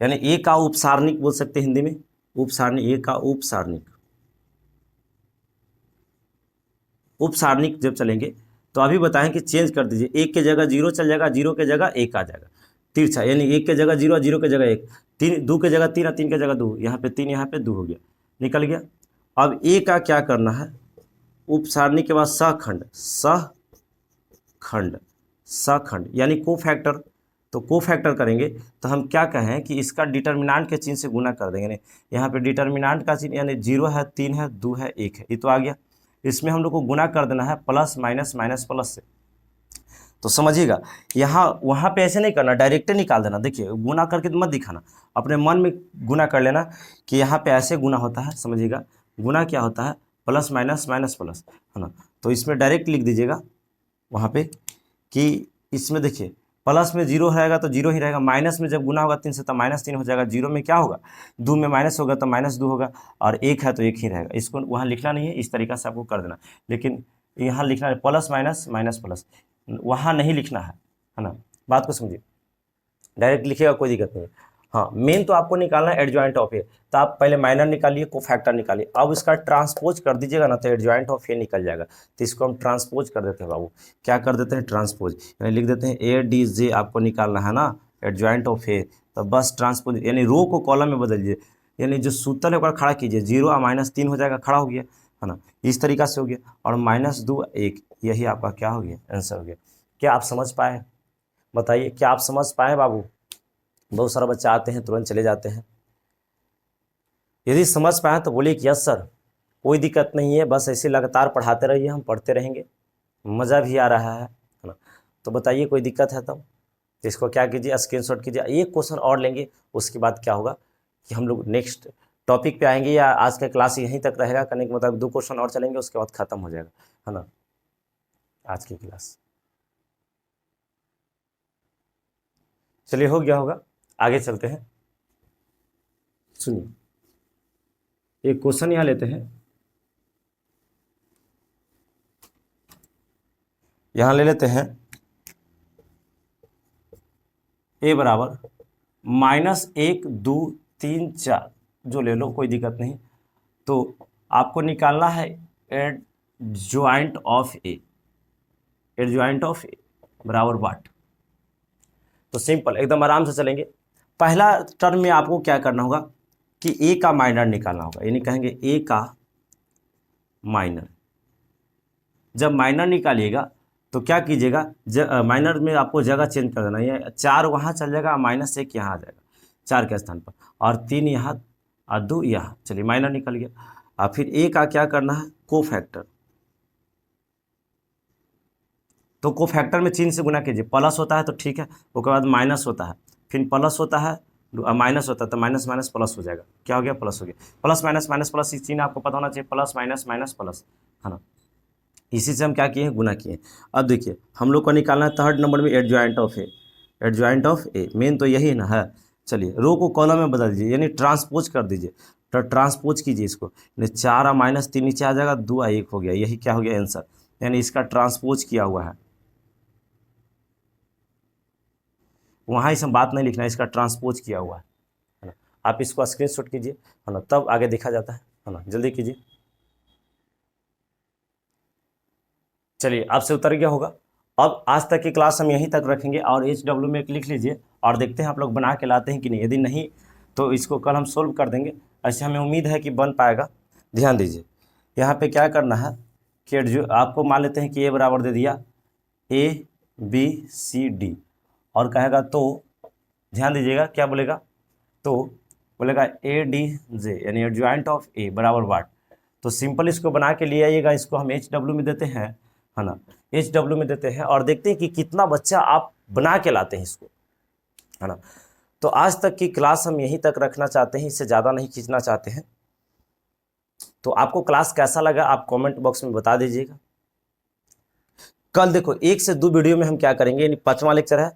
यानी ए का उपसारणिक बोल सकते हैं हिंदी में, उपसारणिक, ए का उपसारणिक जब चलेंगे तो अभी बताएं कि चेंज कर दीजिए, एक के जगह 0 चल जाएगा, 0 के जगह 1 आ जाएगा, तिरछा, यानी 1 के जगह 0, 0 के जगह 1, 3, 2 के जगह 3 और 3 के जगह 2, यहाँ पे 3 यहाँ पे 2 हो गया, निकल गया। अब ए का क्या करना है, उपसारणिक के बाद सहखंड यानी कोफैक्टर, तो को फैक्टर करेंगे तो हम क्या कहें कि इसका डिटर्मिनेंट के चिन्ह से गुना कर देंगे। नहीं, यहाँ पे डिटर्मिनेंट का चिन्ह यानी 0 है, 3 है, 2 है, 1 है, ये तो आ गया। इसमें हम लोग को गुना कर देना है प्लस माइनस माइनस प्लस से। तो समझिएगा, यहाँ वहाँ पे ऐसे नहीं करना, डायरेक्ट निकाल देना। देखिए गुना करके मत दिखाना, अपने मन में गुना कर लेना कि यहाँ पे ऐसे गुना होता है। समझिएगा गुना क्या होता है, प्लस माइनस माइनस प्लस, है ना। तो इसमें डायरेक्ट लिख दीजिएगा वहाँ पे कि इसमें देखिए प्लस में 0 रहेगा तो 0 ही रहेगा, माइनस में जब गुना होगा 3 से तो -3 हो जाएगा, 0 में क्या होगा, 2 में माइनस होगा तो -2 होगा, और 1 है तो 1 ही रहेगा। इसको वहाँ लिखना नहीं है, इस तरीक़ा से आपको कर देना। लेकिन यहाँ लिखना है प्लस माइनस माइनस प्लस, वहाँ नहीं लिखना है ना। बात को समझिए, डायरेक्ट लिखिएगा कोई दिक्कत नहीं है। हाँ, मेन तो आपको निकालना है एडजॉइंट ऑफ ए। तो आप पहले माइनर निकालिए, को फैक्टर निकालिए, अब इसका ट्रांसपोज कर दीजिएगा ना तो एडजॉइंट ऑफ ए निकल जाएगा। तो इसको हम ट्रांसपोज कर देते हैं बाबू, क्या कर देते हैं, ट्रांसपोज, यानी लिख देते हैं ए डी जे, आपको निकालना है ना एडजॉइंट ऑफ ए। तो बस ट्रांसपोज यानी रो को कॉलम में बदल दीजिए, यानी जो सूत्र है खड़ा कीजिए, 0 और -3 हो जाएगा, खड़ा हो गया, है ना, इस तरीका से हो गया। और -2 1, यही आपका क्या हो गया, आंसर हो गया। क्या आप समझ पाए, बताइए, क्या आप समझ पाए बाबू? बहुत सारा बच्चा आते हैं तुरंत चले जाते हैं। यदि समझ पाए तो बोलिए कि यस सर, कोई दिक्कत नहीं है, बस ऐसे लगातार पढ़ाते रहिए, हम पढ़ते रहेंगे, मज़ा भी आ रहा है ना। तो बताइए कोई दिक्कत है तब तो इसको क्या कीजिए, स्क्रीनशॉट कीजिए। एक क्वेश्चन और लेंगे, उसके बाद क्या होगा कि हम लोग नेक्स्ट टॉपिक पे आएंगे, या आज का क्लास यहीं तक रहेगा, करने के मतलब 2 क्वेश्चन और चलेंगे, उसके बाद ख़त्म हो जाएगा, है ना, आज की क्लास। चलिए हो गया होगा, आगे चलते हैं। सुनिए एक क्वेश्चन यहाँ लेते हैं, यहाँ ले लेते हैं a बराबर -1 2 3 4, जो ले लो कोई दिक्कत नहीं। तो आपको निकालना है adjoint of A, adjoint of A बराबर वाट। तो सिंपल एकदम आराम से चलेंगे। पहला टर्म में आपको क्या करना होगा कि ए का माइनर निकालना होगा, यानी कहेंगे ए का माइनर। जब माइनर निकालिएगा तो क्या कीजिएगा, माइनर में आपको जगह चेंज कर देना है, 4 वहाँ चल जाएगा, -1 यहाँ आ जाएगा 4 के स्थान पर, और 3 यहाँ और 2 यहाँ। चलिए माइनर निकल गया। और फिर ए का क्या करना है, को फैक्टर। तो को फैक्टर में चिन्ह से गुना कीजिए, प्लस होता है तो ठीक है, उसके बाद माइनस होता है, फिर प्लस होता है, माइनस होता है तो माइनस माइनस प्लस हो जाएगा, क्या हो गया, प्लस हो गया। प्लस माइनस माइनस प्लस, इस चिन्ह आपको पता होना चाहिए, प्लस माइनस माइनस प्लस, है ना। इसी से हम क्या किए हैं, गुना किए। अब देखिए हम लोग को निकालना है थर्ड नंबर में adjoint of A, adjoint of A main तो यही ना है। चलिए रो को कॉलम में बदल दीजिए, यानी ट्रांसपोज कर दीजिए। तो ट्रांसपोज कीजिए इसको, यानी 4 और -3 नीचे आ जाएगा, 2 और 1 हो गया, यही क्या हो गया आंसर, यानी इसका ट्रांसपोज किया हुआ है। वहाँ इस बात नहीं लिखना है, इसका ट्रांसपोज किया हुआ है ना। आप इसको स्क्रीनशॉट कीजिए, है ना, तब आगे देखा जाता है ना, जल्दी कीजिए। चलिए आपसे उतर गया होगा। अब आज तक की क्लास हम यहीं तक रखेंगे, और HW में लिख लीजिए, और देखते हैं आप लोग बना के लाते हैं कि नहीं। यदि नहीं तो इसको कल हम सोल्व कर देंगे, ऐसे हमें उम्मीद है कि बन पाएगा। ध्यान दीजिए, यहाँ पे क्या करना है कि जो आपको मान लेते हैं कि ए बराबर दे दिया ABCD, और कहेगा तो ध्यान दीजिएगा क्या बोलेगा, तो बोलेगा ADJ, यानी एडजॉइंट ऑफ ए बराबर वाट। तो सिंपल इसको बना के ले आइएगा, इसको हम HW में देते हैं, है ना, HW में देते हैं, और देखते हैं कि कितना बच्चा आप बना के लाते हैं इसको, है ना। तो आज तक की क्लास हम यहीं तक रखना चाहते हैं, इससे ज़्यादा नहीं खींचना चाहते हैं। तो आपको क्लास कैसा लगा आप कमेंट बॉक्स में बता दीजिएगा। कल देखो 1 से 2 वीडियो में हम क्या करेंगे, यानी 5वां लेक्चर है,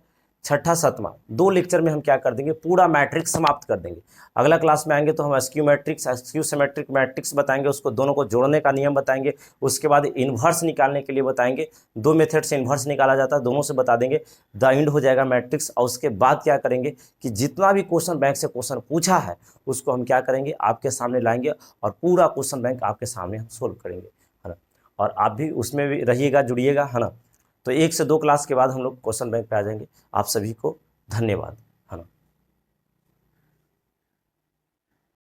6ठा 7वां, 2 लेक्चर में हम क्या कर देंगे, पूरा मैट्रिक्स समाप्त कर देंगे। अगला क्लास में आएंगे तो हम skew matrix, skew symmetric matrix बताएंगे, उसको दोनों को जोड़ने का नियम बताएंगे। उसके बाद इन्वर्स निकालने के लिए बताएंगे, 2 मेथड से इन्वर्स निकाला जाता है, दोनों से बता देंगे, द एंड हो जाएगा मैट्रिक्स। और उसके बाद क्या करेंगे कि जितना भी क्वेश्चन बैंक से क्वेश्चन पूछा है उसको हम क्या करेंगे, आपके सामने लाएंगे, और पूरा क्वेश्चन बैंक आपके सामने हम सोल्व करेंगे, है ना। और आप भी उसमें भी रहिएगा, जुड़िएगा, है ना। तो 1 से 2 क्लास के बाद हम लोग क्वेश्चन बैंक पे आ जाएंगे। आप सभी को धन्यवाद।